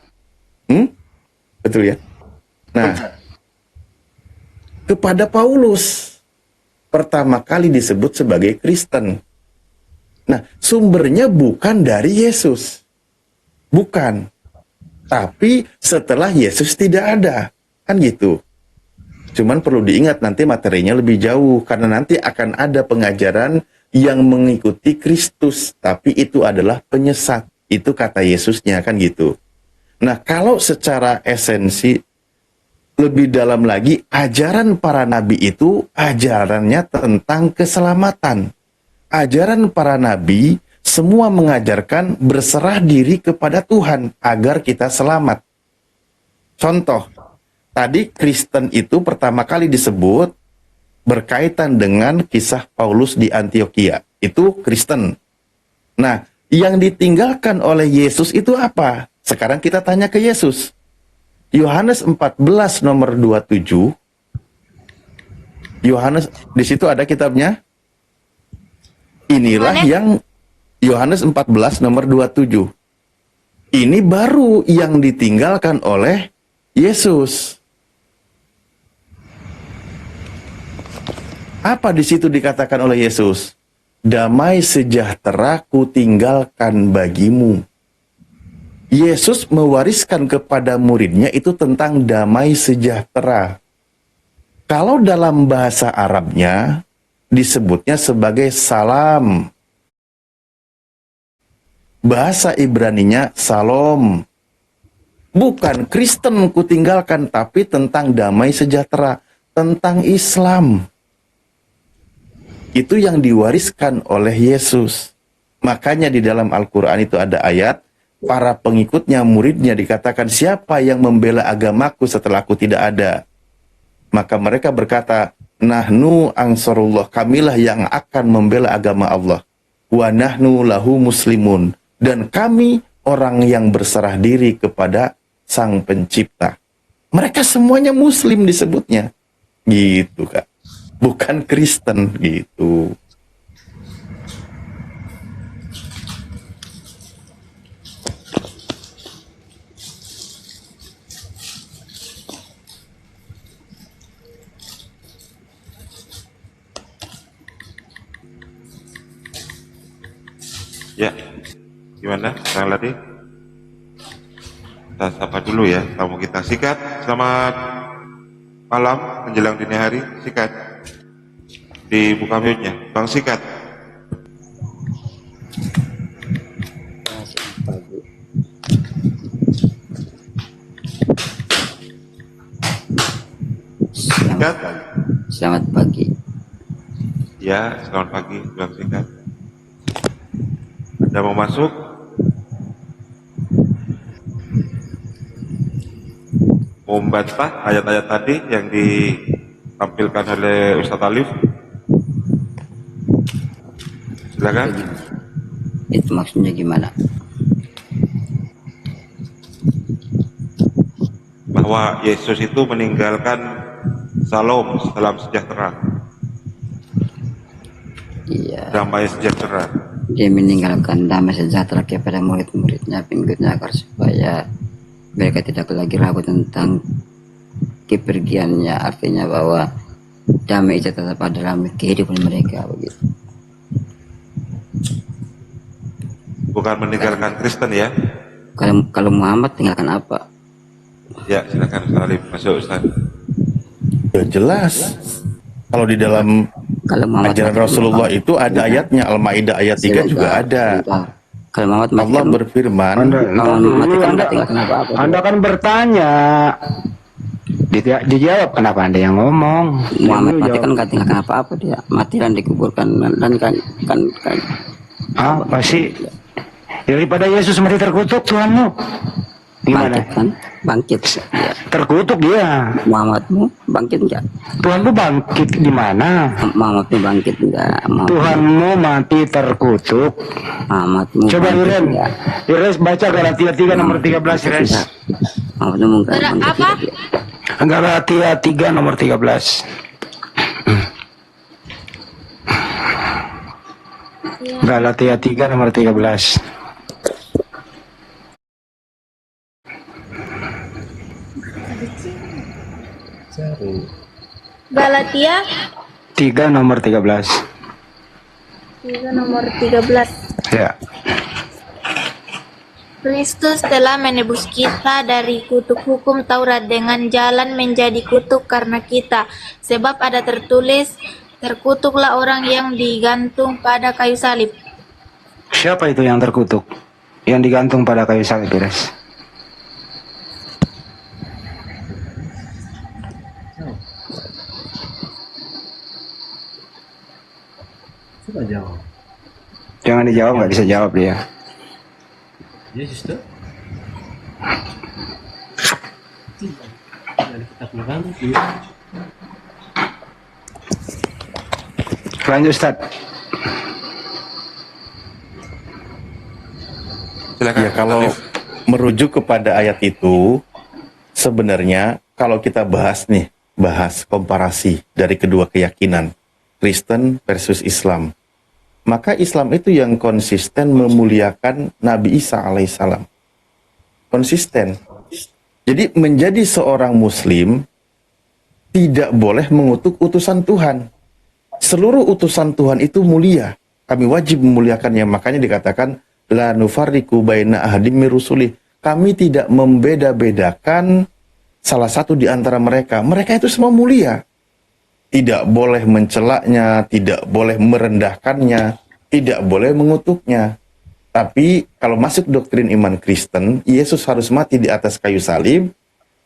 betul ya? Nah, kepada Paulus pertama kali disebut sebagai Kristen. Nah, sumbernya bukan dari Yesus. Bukan. Tapi setelah Yesus tidak ada. Kan gitu. Cuman perlu diingat nanti materinya lebih jauh. Karena nanti akan ada pengajaran yang mengikuti Kristus. Tapi itu adalah penyesat. Itu kata Yesusnya, kan gitu. Nah, kalau secara esensi, lebih dalam lagi, ajaran para nabi itu ajarannya tentang keselamatan. Ajaran para nabi semua mengajarkan berserah diri kepada Tuhan agar kita selamat. Contoh, tadi Kristen itu pertama kali disebut berkaitan dengan kisah Paulus di Antioquia. Itu Kristen. Nah, yang ditinggalkan oleh Yesus itu apa? Sekarang kita tanya ke Yesus. Yohanes 14 nomor 27. Yohanes, di situ ada kitabnya. Inilah yang Yohanes 14 nomor 27. Ini baru yang ditinggalkan oleh Yesus. Apa di situ dikatakan oleh Yesus? Damai sejahtera ku tinggalkan bagimu. Yesus mewariskan kepada muridnya itu tentang damai sejahtera. Kalau dalam bahasa Arabnya disebutnya sebagai salam. Bahasa Ibraninya salom. Bukan Kristen kutinggalkan, tapi tentang damai sejahtera, tentang Islam. Itu yang diwariskan oleh Yesus. Makanya di dalam Al-Quran itu ada ayat, para pengikutnya, muridnya dikatakan, siapa yang membela agamaku setelah aku tidak ada? Maka mereka berkata, nahnu ansarullah, kamilah yang akan membela agama Allah. Wa nahnu lahu muslimun. Dan kami orang yang berserah diri kepada Sang Pencipta. Mereka semuanya Muslim disebutnya. Gitu, Kak. Bukan Kristen, gitu. Ya, gimana? Kang Ladi? Kita sapa dulu ya tamu kita. Sikat, selamat malam menjelang dini hari. Sikat, dibuka mute-nya. Bang Sikat. Sikat. Selamat pagi. Ya, selamat pagi Bang Sikat. Anda mau masuk? Mau membantah ayat-ayat tadi yang ditampilkan oleh Ustadz Alif? Silakan. Itu maksudnya gimana? Bahwa Yesus itu meninggalkan salam sejahtera. Iya. Damai sejahtera. Dia meninggalkan damai sejahtera kepada murid-muridnya, pengikutnya, agar supaya mereka tidak lagi ragu tentang kepergiannya. Artinya bahwa damai itu tetap ada dalam kehidupan mereka, begitu. Bukan meninggalkan Kristen ya? Kalau Muhammad tinggalkan apa? Ya, silakan Ustaz Alif, masuk Ustaz. Ya jelas. Kalau di dalam ajaran Rasulullah itu ada ayatnya, Al-Maidah ayat 3 juga ada. Kalau Muhammad Allah berfirman, Anda kan bertanya, dijawab, kenapa Anda yang ngomong? Muhammad mati kan nggak tinggalkan apa-apa, dia mati dan dikuburkan dan kan apa sih? Daripada Yesus mati terkutuk, Tuhanmu gimana? Bangkit kan? Bangkit. Ya. Terkutuk dia. Muhammadmu bangkit enggak? Tuhanmu bangkit di mana? Muhammadmu bangkit enggak? Tuhanmu mati terkutuk. Muhammadmu. Coba Iren. Iren baca Galatia 3 nomor 13, Iren. Muhammadmu enggak. Apa? Galatia 3 nomor 13. Galatia 3 nomor 13. Galatia 3 nomor 13. 3 nomor 13. Ya. Kristus telah menebus kita dari kutuk hukum Taurat dengan jalan menjadi kutuk karena kita. Sebab ada tertulis, terkutuklah orang yang digantung pada kayu salib. Siapa itu yang terkutuk? Yang digantung pada kayu salib, Iren? Jangan dijawab, nggak bisa jawab dia. Yesus tuh. Lanjut Ustaz. Silakan. Ya, kalau Alif. merujuk kepada ayat itu, sebenarnya kalau kita bahas komparasi dari kedua keyakinan, Kristen versus Islam, maka Islam itu yang konsisten memuliakan Nabi Isa alaihissalam. Konsisten. Jadi menjadi seorang Muslim tidak boleh mengutuk utusan Tuhan. Seluruh utusan Tuhan itu mulia. Kami wajib memuliakannya. Makanya dikatakan la nufarriqu baina ahadim mir rusulih. Kami tidak membeda-bedakan salah satu di antara mereka. Mereka itu semua mulia. Tidak boleh mencelaknya, tidak boleh merendahkannya, tidak boleh mengutuknya. Tapi kalau masuk doktrin iman Kristen, Yesus harus mati di atas kayu salib.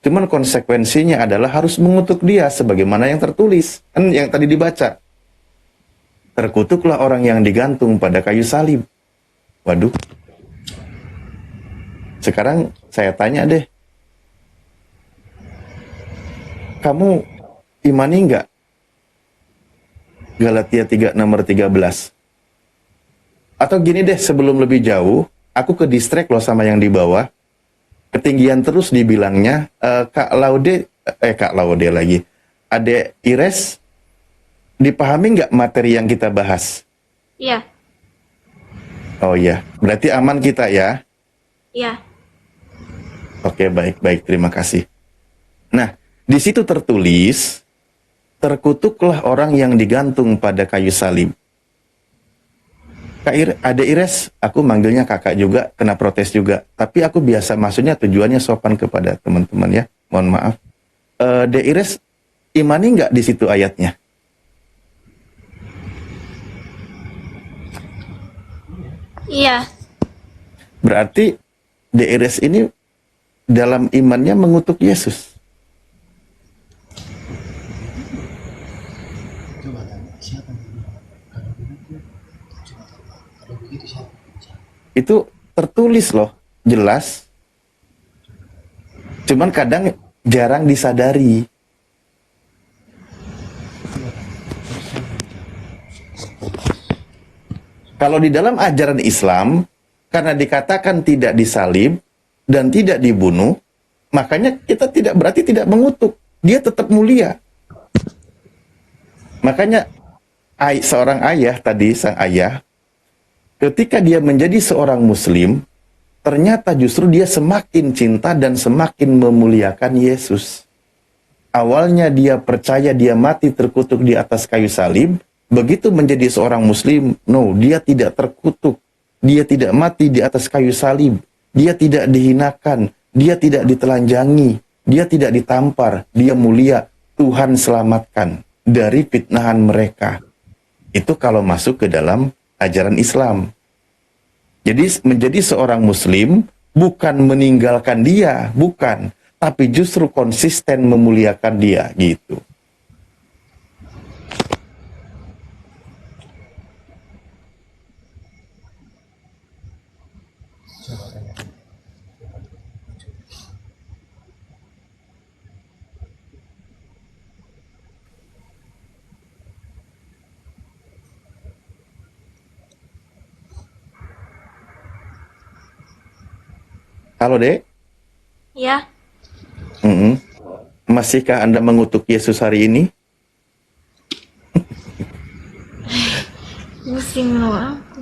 Cuman konsekuensinya adalah harus mengutuk dia sebagaimana yang tertulis. Kan yang tadi dibaca. Terkutuklah orang yang digantung pada kayu salib. Waduh. Sekarang saya tanya deh. Kamu imani nggak Galatia 3 nomor 13? Atau gini deh, sebelum lebih jauh, aku ke distract loh sama yang di bawah. Ketinggian terus dibilangnya, Kak Laude lagi. Adek Ires, dipahami nggak materi yang kita bahas? Iya, Oh iya, berarti aman kita ya? iya. Oke, baik, terima kasih. Nah, di situ tertulis, terkutuklah orang yang digantung pada kayu salib. Adek Ires, aku manggilnya kakak juga, kena protes juga. Tapi aku biasa, maksudnya tujuannya sopan kepada teman-teman ya. Mohon maaf. Dek Ires, imani nggak di situ ayatnya? Iya, Berarti Dek Ires ini dalam imannya mengutuk Yesus. Itu tertulis loh, jelas. Cuman kadang jarang disadari. Kalau di dalam ajaran Islam, karena dikatakan tidak disalib dan tidak dibunuh, makanya kita berarti tidak mengutuk. Dia tetap mulia. Makanya seorang ayah tadi, sang ayah, ketika dia menjadi seorang Muslim, ternyata justru dia semakin cinta dan semakin memuliakan Yesus. Awalnya dia percaya dia mati terkutuk di atas kayu salib. Begitu menjadi seorang Muslim, no, dia tidak terkutuk. Dia tidak mati di atas kayu salib. Dia tidak dihinakan. Dia tidak ditelanjangi. Dia tidak ditampar. Dia mulia. Tuhan selamatkan dari fitnahan mereka. Itu kalau masuk ke dalam ajaran Islam. Jadi menjadi seorang Muslim bukan meninggalkan dia, bukan, tapi justru konsisten memuliakan dia gitu. Halo Dek. iya. Masihkah Anda mengutuk Yesus hari ini? Pusing loh aku.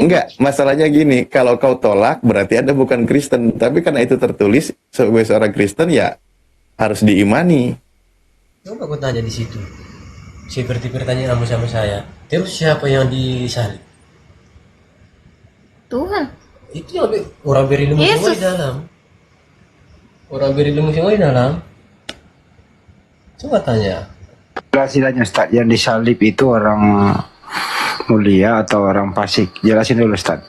Enggak, masalahnya gini, kalau kau tolak berarti Anda bukan Kristen, tapi karena itu tertulis sebagai seorang Kristen ya harus diimani. Coba aku tanya di situ. Seperti pertanyaan kamu sama saya. Terus siapa yang disalib? Tuhan. Itu yang orang berilmu semua Yesus. di dalam. Orang berilmu semua di dalam. Coba tanya. Jelasin aja Ustaz, yang disalib itu orang mulia atau orang fasik? Jelasin dulu Ustaz.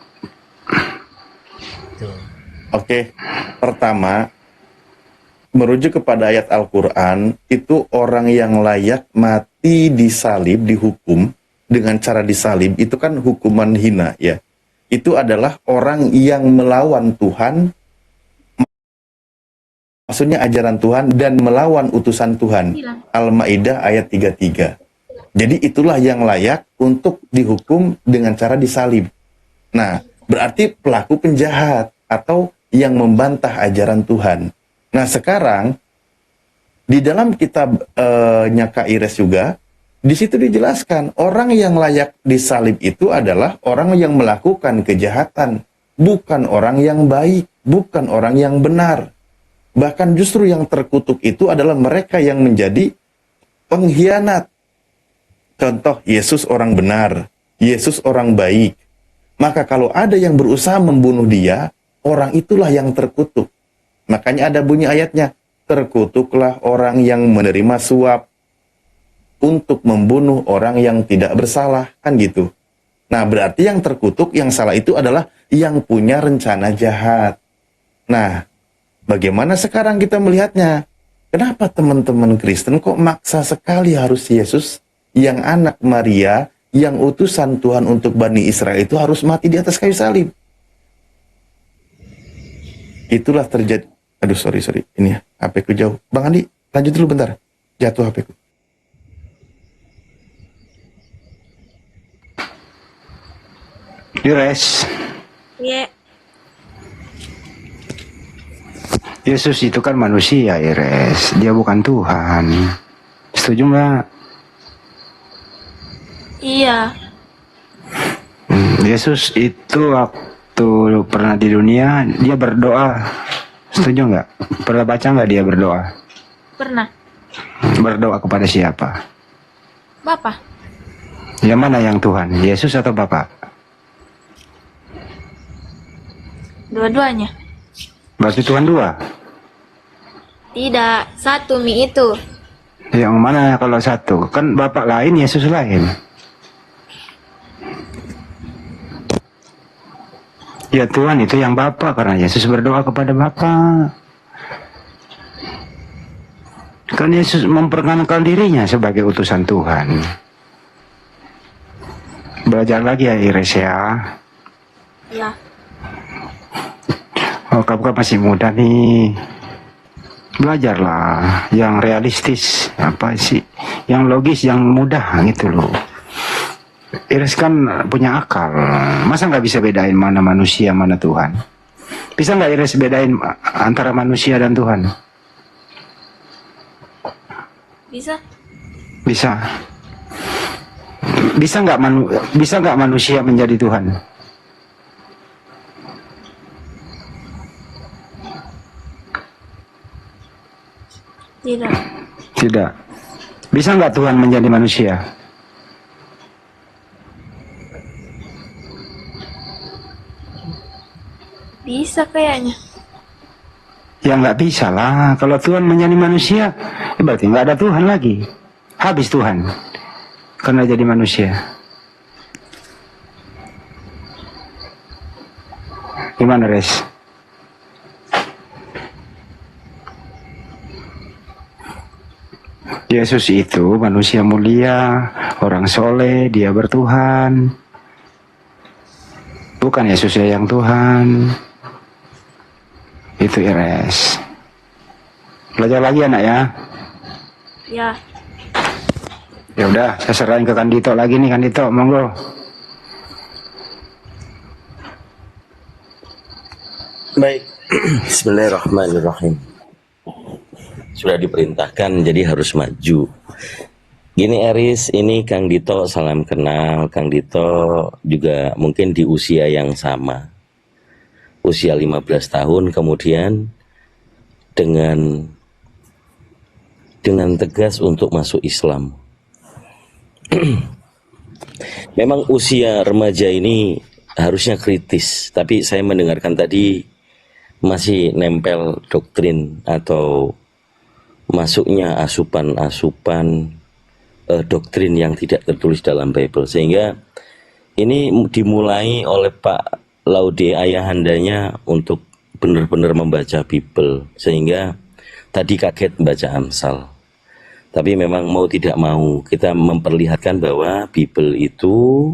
Oke, pertama, merujuk kepada ayat Al-Quran, itu orang yang layak mati disalib, dihukum, dengan cara disalib itu kan hukuman hina ya. Itu adalah orang yang melawan Tuhan, maksudnya ajaran Tuhan dan melawan utusan Tuhan. Al-Maidah ayat 33. Jadi itulah yang layak untuk dihukum dengan cara disalib. Nah, berarti pelaku penjahat atau yang membantah ajaran Tuhan. Nah, sekarang di dalam kitab Kak Ires juga, di situ dijelaskan orang yang layak disalib itu adalah orang yang melakukan kejahatan, bukan orang yang baik, bukan orang yang benar. Bahkan justru yang terkutuk itu adalah mereka yang menjadi pengkhianat. Contoh, Yesus orang benar, Yesus orang baik. Maka kalau ada yang berusaha membunuh dia, orang itulah yang terkutuk. Makanya ada bunyi ayatnya, terkutuklah orang yang menerima suap untuk membunuh orang yang tidak bersalah, kan gitu. Nah, berarti yang terkutuk, yang salah itu adalah yang punya rencana jahat. Nah, bagaimana sekarang kita melihatnya? Kenapa teman-teman Kristen kok maksa sekali harus Yesus yang anak Maria, yang utusan Tuhan untuk Bani Israel itu harus mati di atas kayu salib? Itulah terjadi. Aduh, sorry. Ini ya, HP ku jauh. Bang Andi, lanjut dulu bentar. Jatuh HP ku. Ires, Iya. Yesus itu kan manusia, Ires. Dia bukan Tuhan. Setuju nggak? Iya. Yesus itu waktu pernah di dunia, dia berdoa. Setuju nggak? Pernah baca nggak dia berdoa? Pernah. Berdoa kepada siapa? Bapak. Yang mana yang Tuhan? Yesus atau Bapak? Dua-duanya. Berarti Tuhan dua? Tidak. Satu mie itu. Yang mana kalau satu? Kan Bapak lain, Yesus lain. Ya Tuhan itu yang Bapa, karena Yesus berdoa kepada Bapa. Kan Yesus memperkenalkan dirinya sebagai utusan Tuhan. Belajar lagi ya Iris ya. Ya. Oh, kamu kan masih muda nih. Belajarlah yang realistis, apa sih? Yang logis, yang mudah gitu loh. Iris kan punya akal, masa nggak bisa bedain mana manusia, mana Tuhan? Bisa nggak Iris bedain antara manusia dan Tuhan? Bisa. Bisa. Bisa nggak manusia menjadi Tuhan? Tidak. Tidak. Bisa nggak Tuhan menjadi manusia? Bisa kayaknya. Ya nggak bisa lah. Kalau Tuhan menjadi manusia, berarti nggak ada Tuhan lagi. Habis Tuhan. Karena jadi manusia. Gimana, Res? Yesus itu manusia mulia, orang soleh, dia bertuhan. Bukan Yesusnya yang Tuhan. Itu Ires. Belajar lagi anak ya. Ya. Ya udah, saya serahin ke Kandito lagi nih, Kandito, monggo. Baik. Bismillahirrahmanirrahim. Sudah diperintahkan, jadi harus maju. Gini Eris, ini Kang Dito salam kenal. Kang Dito juga mungkin di usia yang sama. Usia 15 tahun, kemudian dengan tegas untuk masuk Islam. Memang usia remaja ini harusnya kritis, tapi saya mendengarkan tadi masih nempel doktrin atau masuknya asupan-asupan doktrin yang tidak tertulis dalam Bible, sehingga ini dimulai oleh Pak Laude ayahandanya untuk benar-benar membaca Bible, sehingga tadi kaget membaca Amsal. Tapi memang mau tidak mau kita memperlihatkan bahwa Bible itu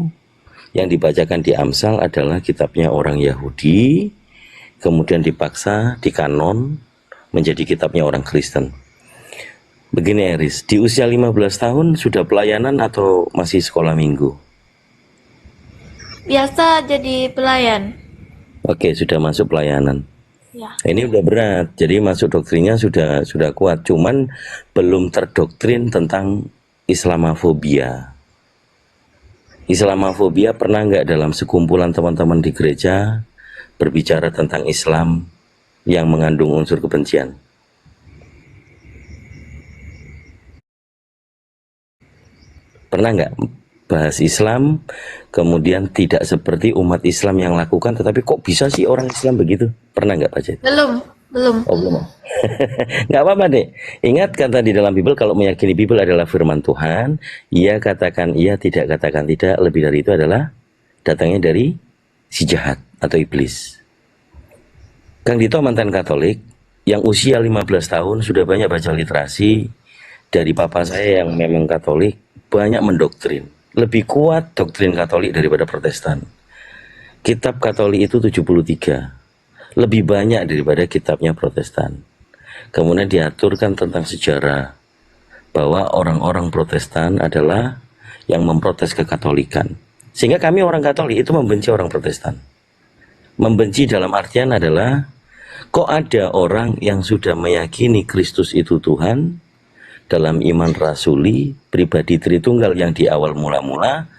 yang dibacakan di Amsal adalah kitabnya orang Yahudi, kemudian dipaksa dikanon menjadi kitabnya orang Kristen. Begini Eris, di usia 15 tahun sudah pelayanan atau masih sekolah minggu? Biasa jadi pelayan. Oke, sudah masuk pelayanan. Ya. Ini udah berat, jadi masuk doktrinnya sudah kuat, cuman belum terdoktrin tentang Islamofobia. Islamofobia pernah nggak dalam sekumpulan teman-teman di gereja berbicara tentang Islam yang mengandung unsur kebencian? Pernah nggak bahas Islam, kemudian tidak seperti umat Islam yang lakukan, tetapi kok bisa sih orang Islam begitu? Pernah nggak Pak Jet? Belum. Oh belum. Nggak apa-apa deh. Ingat kata di dalam Bible, kalau meyakini Bible adalah firman Tuhan, ia katakan iya, tidak katakan tidak. Lebih dari itu adalah datangnya dari si jahat atau iblis. Kang Dito mantan Katolik yang usia 15 tahun sudah banyak baca literasi. Dari papa saya yang memang Katolik, banyak mendoktrin. Lebih kuat doktrin Katolik daripada Protestan. Kitab Katolik itu 73. Lebih banyak daripada kitabnya Protestan. Kemudian diaturkan tentang sejarah bahwa orang-orang Protestan adalah yang memprotes kekatolikan. Sehingga kami orang Katolik itu membenci orang Protestan. Membenci dalam artian adalah, kok ada orang yang sudah meyakini Kristus itu Tuhan dalam iman rasuli, pribadi Tritunggal yang di awal mula-mula,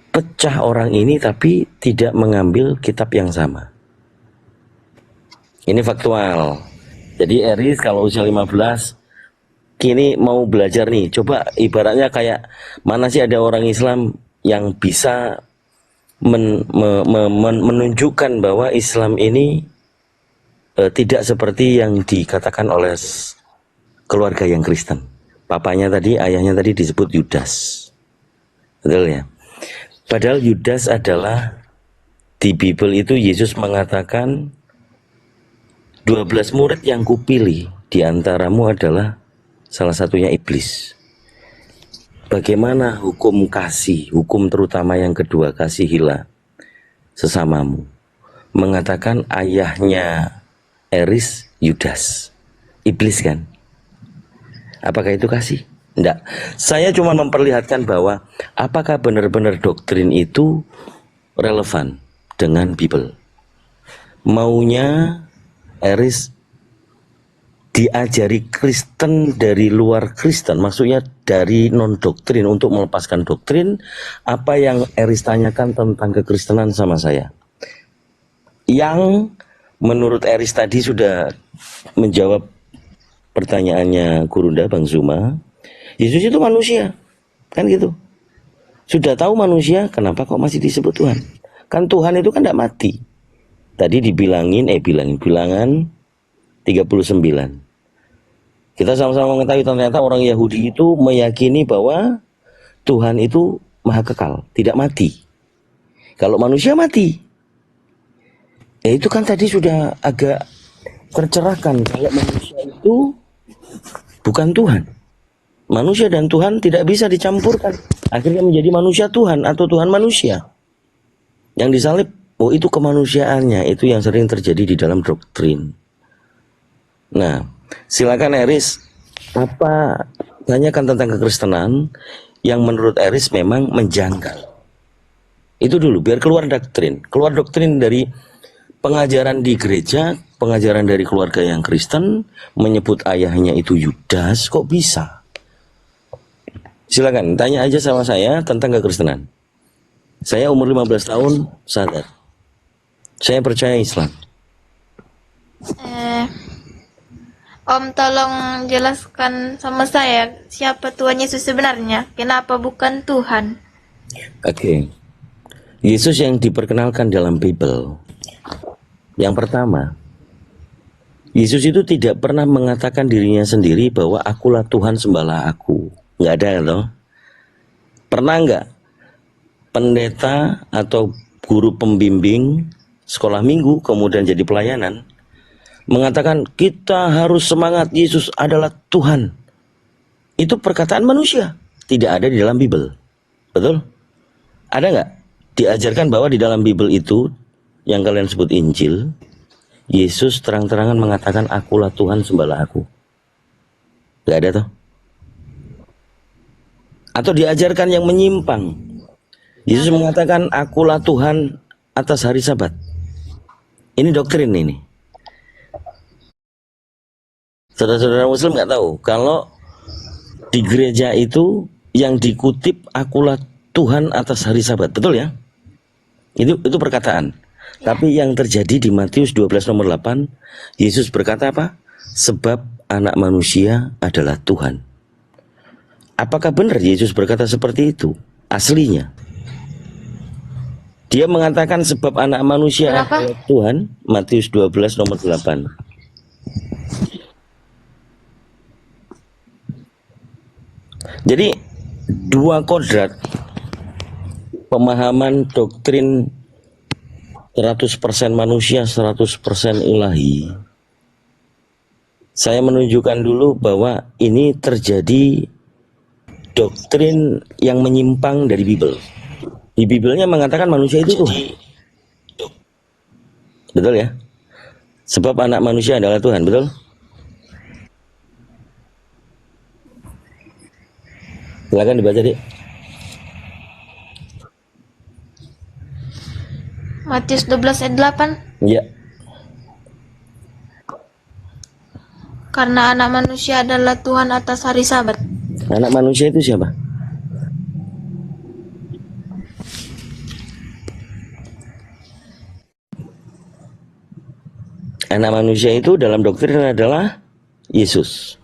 pecah orang ini tapi tidak mengambil kitab yang sama. Ini faktual. Jadi Eris kalau usia 15 kini mau belajar nih, coba ibaratnya kayak mana sih ada orang Islam yang bisa menunjukkan bahwa Islam ini tidak seperti yang dikatakan oleh keluarga yang Kristen. Papanya tadi, ayahnya tadi disebut Yudas. Betul ya? Padahal Yudas adalah, di Bible itu Yesus mengatakan 12 murid yang kupilih di antaramu adalah salah satunya iblis. Bagaimana hukum kasih, hukum terutama yang kedua, kasihilah sesamamu. Mengatakan ayahnya Eris Yudas. Iblis kan? Apakah itu kasih? Enggak. Saya cuma memperlihatkan bahwa apakah benar-benar doktrin itu relevan dengan Bible. Maunya Eris diajari Kristen dari luar Kristen, maksudnya dari non-doktrin untuk melepaskan doktrin. Apa yang Eris tanyakan tentang kekristenan sama saya, yang menurut Eris tadi sudah menjawab pertanyaannya Gurunda Bang Zuma. Yesus itu manusia, kan gitu. Sudah tahu manusia, kenapa kok masih disebut Tuhan? Kan Tuhan itu kan tidak mati. Tadi dibilangin, bilangan 39. Kita sama-sama mengetahui ternyata orang Yahudi itu meyakini bahwa Tuhan itu maha kekal, tidak mati. Kalau manusia mati, itu kan tadi sudah agak tercerahkan kalau manusia itu bukan Tuhan. Manusia dan Tuhan tidak bisa dicampurkan. Akhirnya menjadi manusia Tuhan atau Tuhan manusia. Yang disalib, oh itu kemanusiaannya, itu yang sering terjadi di dalam doktrin. Nah, silakan Eris, apa tanyakan tentang kekristenan yang menurut Eris memang menjanggal. Itu dulu, biar keluar doktrin dari pengajaran di gereja, pengajaran dari keluarga yang Kristen, menyebut ayahnya itu Yudas, kok bisa? Silakan, tanya aja sama saya tentang kekristenan. Saya umur 15 tahun, sadar. Saya percaya Islam. Om tolong jelaskan sama saya, siapa Tuhan Yesus sebenarnya? Kenapa bukan Tuhan? Oke. Yesus yang diperkenalkan dalam Bible. Yang pertama, Yesus itu tidak pernah mengatakan dirinya sendiri bahwa akulah Tuhan, sembahlah aku. Nggak ada loh. Pernah nggak pendeta atau guru pembimbing sekolah minggu kemudian jadi pelayanan mengatakan kita harus semangat, Yesus adalah Tuhan? itu perkataan manusia, tidak ada di dalam Bible. Betul? Ada nggak diajarkan bahwa di dalam Bible itu yang kalian sebut Injil, Yesus terang-terangan mengatakan akulah Tuhan, sembahlah aku? Nggak ada toh? Atau diajarkan yang menyimpang, Yesus mengatakan akulah Tuhan atas hari Sabat. Ini doktrin ini. Saudara-saudara Muslim nggak tahu kalau di gereja itu yang dikutip akulah Tuhan atas hari Sabat, betul ya? Itu perkataan. Tapi yang terjadi di Matius 12 nomor 8, Yesus berkata apa? Sebab anak manusia adalah Tuhan. Apakah benar Yesus berkata seperti itu? Aslinya dia mengatakan sebab anak manusia adalah Tuhan, Matius 12 nomor 8. Jadi dua kodrat pemahaman doktrin 100% manusia, 100% ilahi. Saya menunjukkan dulu bahwa ini terjadi doktrin yang menyimpang dari Bible. Di Biblenya mengatakan manusia itu Tuhan. Betul ya? Sebab anak manusia adalah Tuhan, betul? Silakan dibaca, Dik. Matius 12 ayat 8. Iya. Karena anak manusia adalah Tuhan atas hari Sabat. Anak manusia itu siapa? Anak manusia itu dalam doktrin adalah Yesus.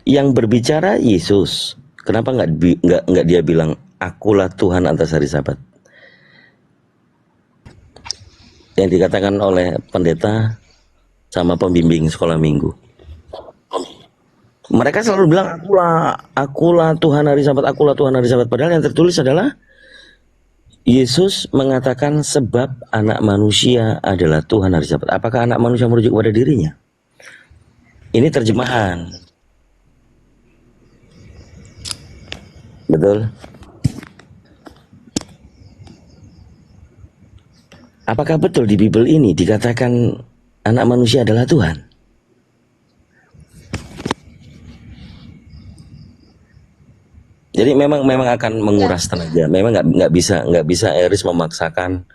Yang berbicara Yesus. Kenapa nggak dia bilang akulah Tuhan atas hari Sabat? Yang dikatakan oleh pendeta sama pembimbing sekolah minggu. Mereka selalu bilang akulah Tuhan hari Sabat, akulah Tuhan hari Sabat. Padahal yang tertulis adalah Yesus mengatakan sebab anak manusia adalah Tuhan hari Sabat. Apakah anak manusia merujuk kepada dirinya? Ini terjemahan. Betul? Apakah betul di Bible ini dikatakan anak manusia adalah Tuhan? Jadi memang akan menguras tenaga. Memang nggak bisa Eris memaksakan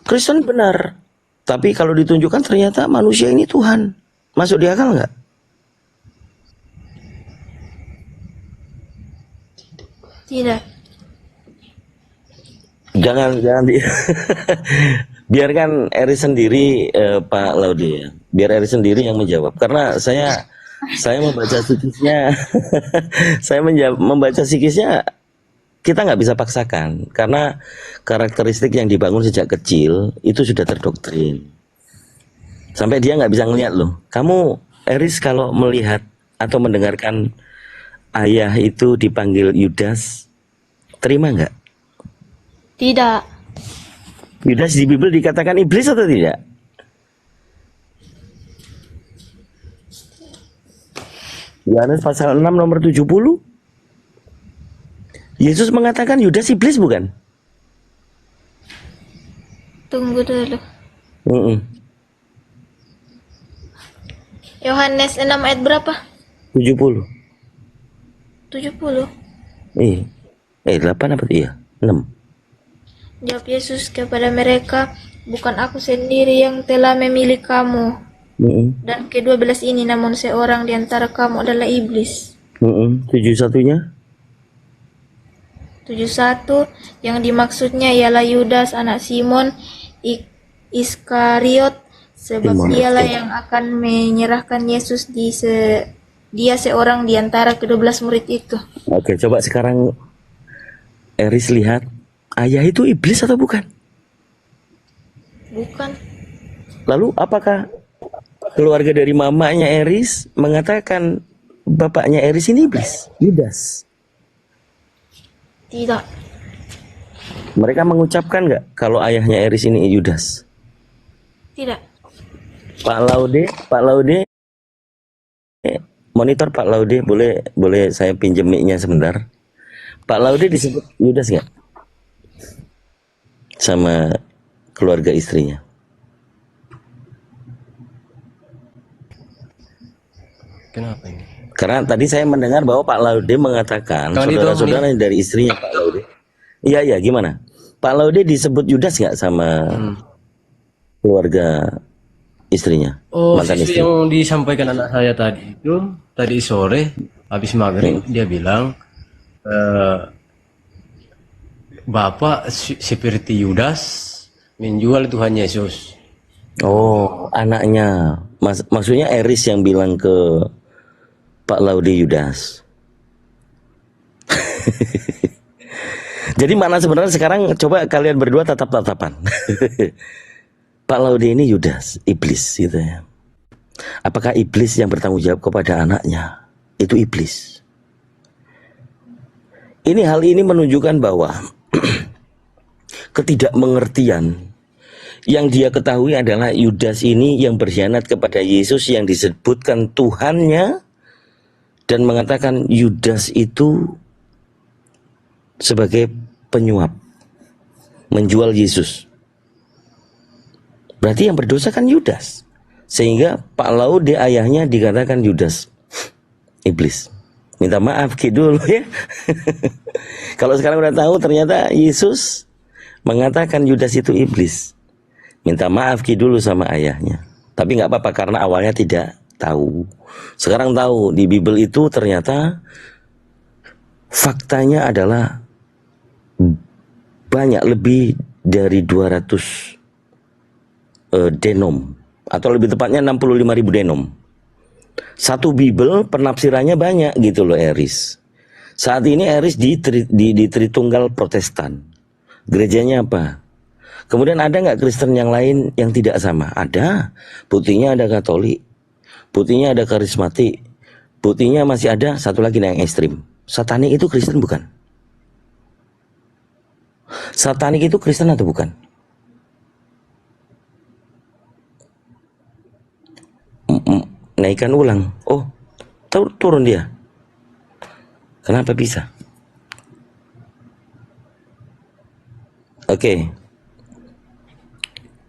Kristen benar. Tapi kalau ditunjukkan ternyata manusia ini Tuhan. Masuk di akal nggak? Tidak. Jangan biarkan Eris sendiri, Pak Laude ya. Biar Eris sendiri yang menjawab. Karena saya membaca psikisnya, membaca psikisnya kita nggak bisa paksakan karena karakteristik yang dibangun sejak kecil itu sudah terdoktrin sampai dia nggak bisa ngelihat loh. Kamu Eris kalau melihat atau mendengarkan ayah itu dipanggil Yudas, terima nggak? Tidak. Yudas di Bible dikatakan iblis atau tidak? Yohanes pasal 6 nomor 70. Yesus mengatakan Yudas iblis bukan? Tunggu dulu. Yohanes 6 ayat berapa? 70. 70. 8 apa iya? 6. Jawab Yesus kepada mereka, bukan aku sendiri yang telah memilih kamu. Dan ke-12 ini, namun seorang di antara kamu adalah iblis. 71-nya? 71 yang dimaksudnya ialah Yudas anak Simon Iskariot, sebab dialah yang akan menyerahkan Yesus dia seorang di antara ke-12 murid itu. Oke, coba sekarang Eris lihat, ayah itu iblis atau bukan? Bukan. Lalu apakah keluarga dari mamanya Eris mengatakan bapaknya Eris ini iblis, Yudas? Tidak. Mereka mengucapkan nggak kalau ayahnya Eris ini Yudas? Tidak. Pak Laude monitor Pak Laude, boleh saya pinjem mic-nya sebentar. Pak Laude disebut Yudas nggak sama keluarga istrinya? Kenapa ini? Karena tadi saya mendengar bahwa Pak Laude mengatakan saudara-saudara dari istrinya Pak Laude. Iya, gimana? Pak Laude disebut Yudas nggak sama keluarga istrinya? Oh, mantan itu istri. yang disampaikan anak saya tadi itu, tadi sore habis maghrib dia bilang, Bapak seperti Yudas menjual Tuhan Yesus. Oh, anaknya. Maksudnya Eris yang bilang ke Pak Laude Yudas. Jadi mana sebenarnya sekarang coba kalian berdua tatap-tatapan. Pak Laude ini Yudas, iblis gitu ya. Apakah iblis yang bertanggung jawab kepada anaknya? Itu iblis. Hal ini menunjukkan bahwa ketidakmengertian yang dia ketahui adalah Yudas ini yang berkhianat kepada Yesus yang disebutkan Tuhannya, dan mengatakan Yudas itu sebagai penyuap, menjual Yesus. Berarti yang berdosa kan Yudas. Sehingga Pak Laude ayahnya dikatakan Yudas, iblis. Minta maaf dulu ya. Kalau sekarang udah tahu ternyata Yesus mengatakan Yudas itu iblis. Minta maaf dulu sama ayahnya. Tapi nggak apa-apa karena awalnya tidak tahu. Sekarang tahu di Bible itu ternyata faktanya adalah banyak, lebih dari 200 denom, atau lebih tepatnya 65.000 denom. Satu Bible penafsirannya banyak gitu loh Eris. Saat ini Eris di Tritunggal Protestan. Gerejanya apa? Kemudian ada nggak Kristen yang lain yang tidak sama? Ada. Buktinya ada Katolik. Buktinya ada Karismatik. Buktinya masih ada satu lagi yang ekstrim. Satanik itu Kristen bukan? Satanik itu Kristen atau bukan? Naikkan ulang. Oh, turun dia. Kenapa bisa? Oke.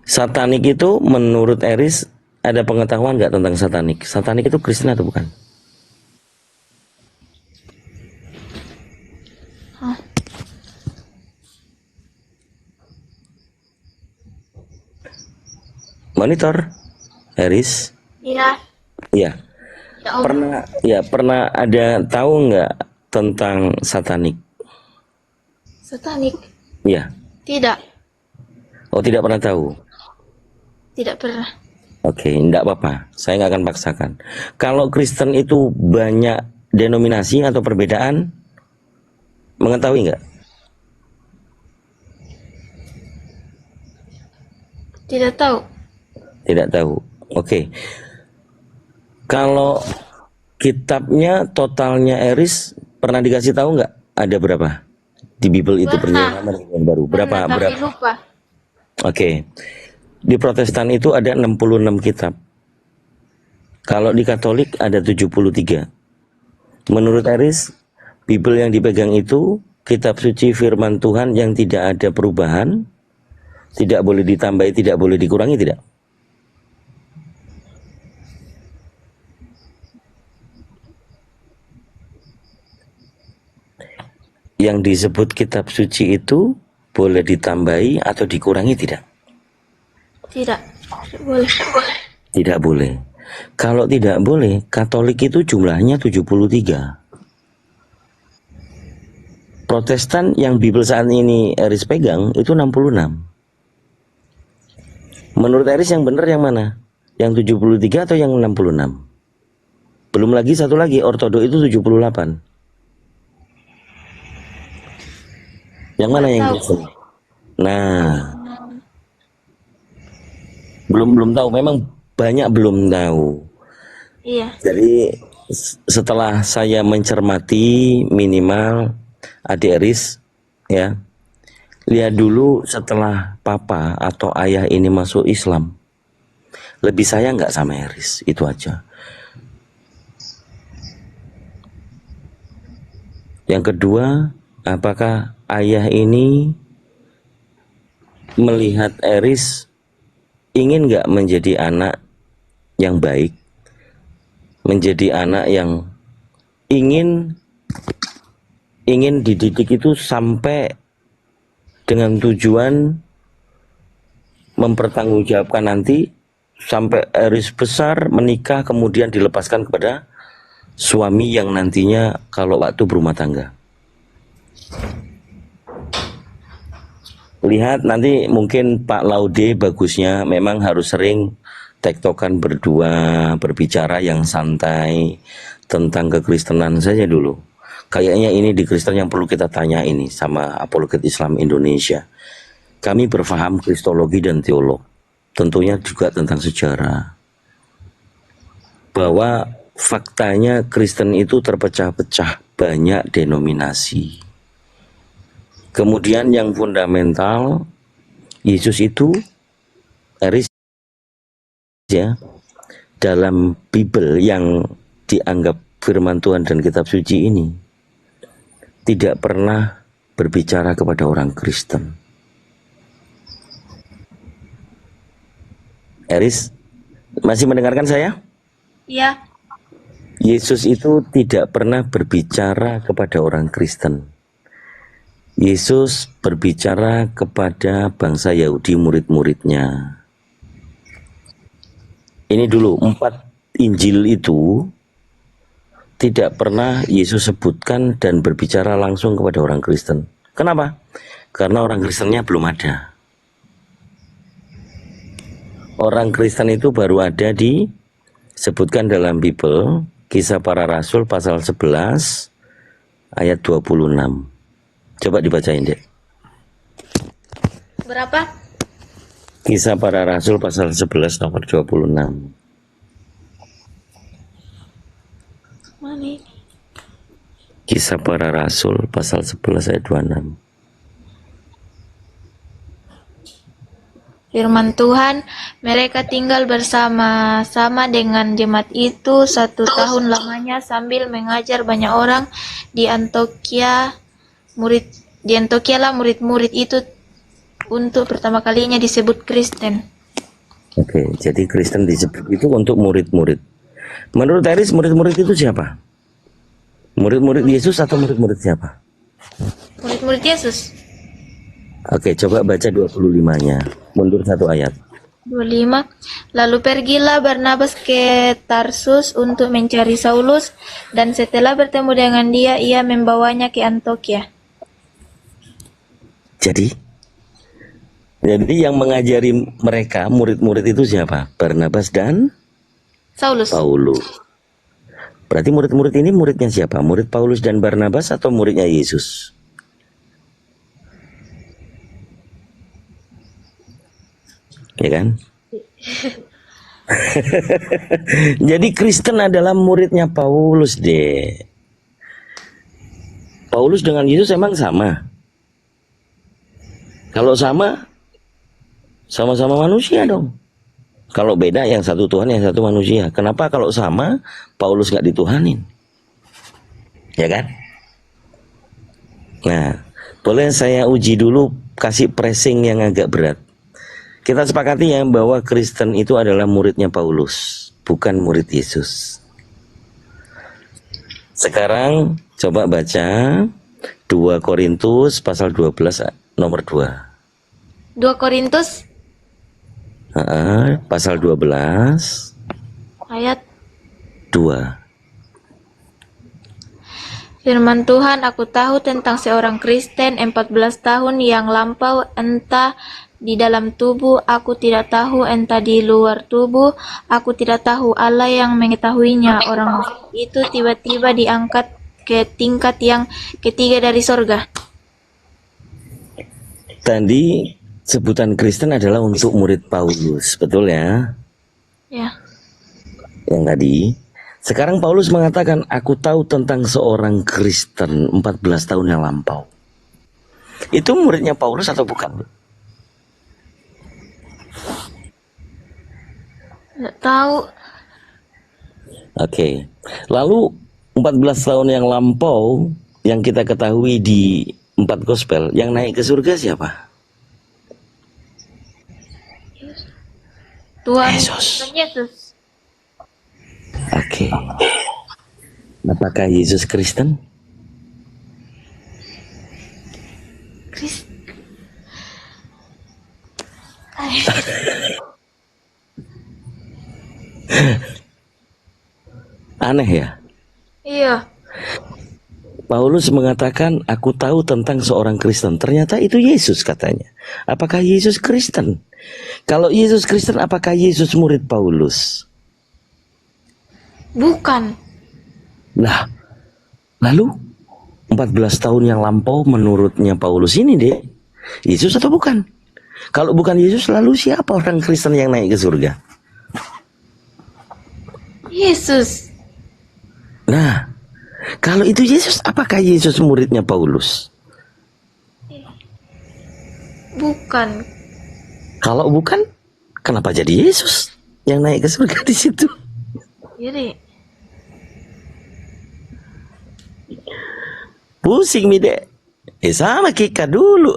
Satanik itu menurut Eris ada pengetahuan nggak tentang satanik? Satanik itu Kristen atau bukan? Monitor, Eris. Iya. Iya. Ya Allah. Pernah ada tahu nggak tentang satanik? Satanik. Iya. Tidak. Oh, tidak pernah tahu. Tidak pernah. Oke, enggak apa-apa. Saya nggak akan paksakan. Kalau Kristen itu banyak denominasi atau perbedaan, mengetahui nggak? Tidak tahu. Tidak tahu. Oke. Kalau kitabnya totalnya Eris pernah dikasih tahu nggak? Ada berapa? Di Bible itu Perjanjian Lama dan Perjanjian Baru. Berapa? Tapi lupa. Oke. Di Protestan itu ada 66 kitab. Kalau di Katolik ada 73. Menurut Eris, Bible yang dipegang itu kitab suci firman Tuhan yang tidak ada perubahan, tidak boleh ditambahi, tidak boleh dikurangi, tidak? Yang disebut kitab suci itu boleh ditambahi atau dikurangi, tidak? Tidak. Tidak boleh. Tidak boleh. Kalau tidak boleh, Katolik itu jumlahnya 73. Protestan yang Bible saat ini Eris pegang itu 66. Menurut Eris yang benar yang mana? Yang 73 atau yang 66? Belum lagi satu lagi, Ortodok itu 78. Yang mana yang Kristen? Nah, belum tahu, memang banyak belum tahu. Iya. Jadi setelah saya mencermati minimal adik Eris ya, lihat dulu setelah papa atau ayah ini masuk Islam, lebih sayang nggak sama Eris, itu aja. Yang kedua, apakah ayah ini melihat Eris ingin nggak menjadi anak yang baik, menjadi anak yang ingin dididik itu sampai dengan tujuan mempertanggungjawabkan nanti sampai Eris besar, menikah, kemudian dilepaskan kepada suami yang nantinya kalau waktu berumah tangga. Lihat nanti mungkin Pak Laude bagusnya memang harus sering tektokan berdua, berbicara yang santai tentang kekristenan saja dulu. Kayaknya ini di Kristen yang perlu kita tanya ini sama Apologet Islam Indonesia. Kami berfaham kristologi dan teolog, tentunya juga tentang sejarah. Bahwa faktanya Kristen itu terpecah-pecah banyak denominasi. Kemudian yang fundamental, Yesus itu Eris ya, dalam Bible yang dianggap firman Tuhan dan kitab suci ini tidak pernah berbicara kepada orang Kristen. Eris, masih mendengarkan saya? Iya. Yesus itu tidak pernah berbicara kepada orang Kristen. Yesus berbicara kepada bangsa Yahudi, murid-muridnya. Ini dulu, 4 Injil itu tidak pernah Yesus sebutkan dan berbicara langsung kepada orang Kristen. Kenapa? Karena orang Kristennya belum ada. Orang Kristen itu baru ada disebutkan dalam Bible, Kisah Para Rasul pasal 11 ayat 26. Coba dibacain, Dek. Berapa? Kisah Para Rasul pasal 11 nomor 26. Mana ini? Kisah Para Rasul pasal 11 ayat 26. Firman Tuhan, mereka tinggal bersama-sama dengan jemaat itu 1 tahun lamanya sambil mengajar banyak orang di Antioquia. Lah murid-murid itu untuk pertama kalinya disebut Kristen. Oke, jadi Kristen disebut itu untuk murid-murid. Menurut Eris, murid-murid itu siapa? Murid-murid Yesus atau murid-murid siapa? Murid-murid Yesus. Oke, coba baca 25-nya. Mundur 1 ayat. 25. Lalu pergilah Barnabas ke Tarsus untuk mencari Saulus, dan setelah bertemu dengan dia, ia membawanya ke Antioquia. Jadi yang mengajari mereka, murid-murid itu siapa? Barnabas dan Saulus. Paulus. Berarti murid-murid ini muridnya siapa? Murid Paulus dan Barnabas atau muridnya Yesus? Ya kan? Jadi Kristen adalah muridnya Paulus deh. Paulus dengan Yesus emang sama? Kalau sama-sama manusia dong. Kalau beda yang satu Tuhan, yang satu manusia. Kenapa kalau sama Paulus nggak dituhanin? Ya kan? Nah, boleh saya uji dulu, kasih pressing yang agak berat. Kita sepakati ya bahwa Kristen itu adalah muridnya Paulus, bukan murid Yesus. Sekarang coba baca 2 Korintus pasal 12 nomor 2. 2 Korintus Pasal 12 ayat 2. Firman Tuhan, aku tahu tentang seorang Kristen 14 tahun yang lampau, entah di dalam tubuh, aku tidak tahu, entah di luar tubuh, aku tidak tahu. Allah yang mengetahuinya. Orang itu tiba-tiba diangkat ke tingkat yang ketiga dari sorga. Tadi sebutan Kristen adalah untuk murid Paulus, betul ya? Ya. Yang tadi. Sekarang Paulus mengatakan, aku tahu tentang seorang Kristen 14 tahun yang lampau. Itu muridnya Paulus atau bukan? Tidak tahu. Oke. Lalu 14 tahun yang lampau yang kita ketahui di 4 gospel, yang naik ke surga siapa? Tuhan Yesus. Tuhan Yesus. Oke. Apakah Yesus Kristen? Aneh ya? Iya. Paulus mengatakan, aku tahu tentang seorang Kristen. Ternyata itu Yesus katanya. Apakah Yesus Kristen? Kalau Yesus Kristen, apakah Yesus murid Paulus? Bukan. Nah, lalu 14 tahun yang lampau menurutnya Paulus ini deh, Yesus atau bukan? Kalau bukan Yesus, lalu siapa orang Kristen yang naik ke surga? Yesus. Nah, kalau itu Yesus, apakah Yesus muridnya Paulus? Bukan. Kalau bukan, kenapa jadi Yesus yang naik ke surga di situ? Jadi Pusing mi dek. Sama Kika dulu.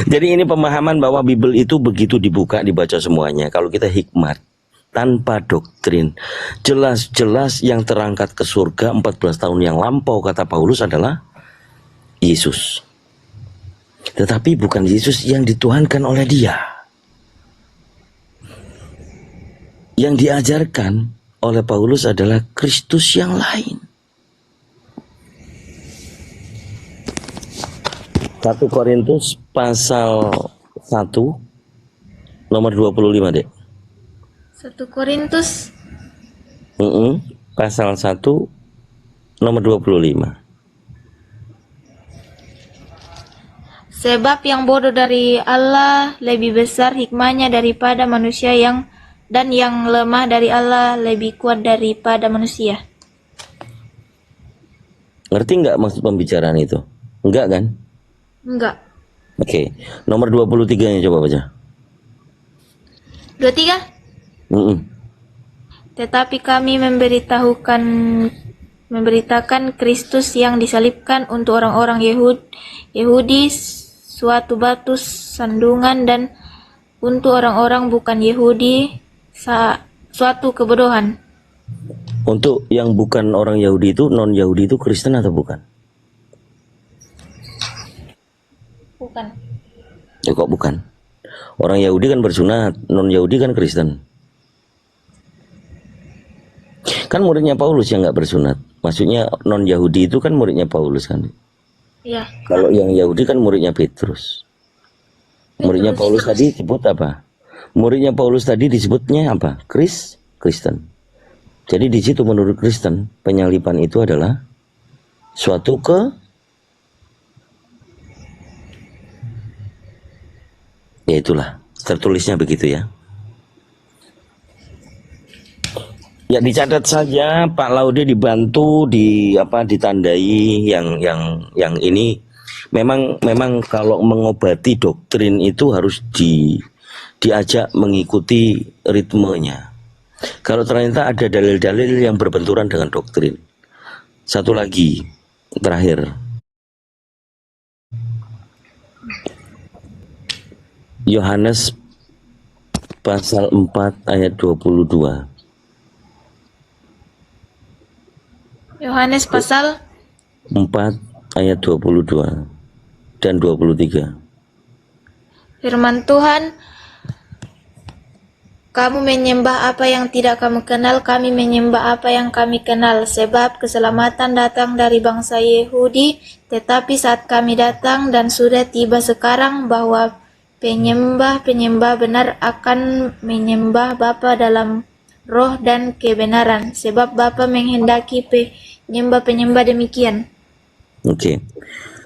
Jadi ini pemahaman bahwa Bible itu begitu dibuka, dibaca semuanya. Kalau kita hikmat, tanpa doktrin, jelas-jelas yang terangkat ke surga 14 tahun yang lampau, kata Paulus, adalah Yesus. Tetapi bukan Yesus yang dituhankan oleh dia. Yang diajarkan oleh Paulus adalah Kristus yang lain. 1 Korintus pasal 1 nomor 25 dek. 1 Korintus Pasal 1 nomor 25. sebab yang bodoh dari Allah lebih besar hikmahnya daripada manusia, dan yang lemah dari Allah lebih kuat daripada manusia. Ngerti nggak maksud pembicaraan itu? Enggak kan? Enggak. Oke. Nomor 23-nya coba baca. 23. Tetapi kami memberitakan Kristus yang disalibkan untuk orang-orang Yahudi suatu batu sandungan, dan untuk orang-orang bukan Yahudi suatu kebodohan. Untuk yang bukan orang Yahudi itu, non Yahudi itu Kristen atau bukan? Bukan. Ya kok bukan? Orang Yahudi kan bersunat, non Yahudi kan Kristen. Kan muridnya Paulus yang nggak bersunat. Maksudnya non Yahudi itu kan muridnya Paulus kan. Iya. Kalau yang Yahudi kan muridnya Petrus. Muridnya Paulus tadi disebut apa? Muridnya Paulus tadi disebutnya apa? Kristen. Jadi di situ menurut Kristen, penyaliban itu adalah suatu ya itulah, tertulisnya begitu ya. Ya dicatat saja, Pak Laude dibantu ditandai yang ini. Memang kalau mengobati doktrin itu harus diajak mengikuti ritmenya. Kalau ternyata ada dalil-dalil yang berbenturan dengan doktrin. Satu lagi, terakhir. Yohanes pasal 4 ayat 22. Yohanes pasal 4 ayat 22 dan 23. Firman Tuhan, kamu menyembah apa yang tidak kamu kenal, kami menyembah apa yang kami kenal, sebab keselamatan datang dari bangsa Yahudi, tetapi saat kami datang dan sudah tiba sekarang bahwa penyembah-penyembah benar akan menyembah Bapa dalam roh dan kebenaran, sebab Bapa menghendaki penyembah-penyembah demikian. Oke.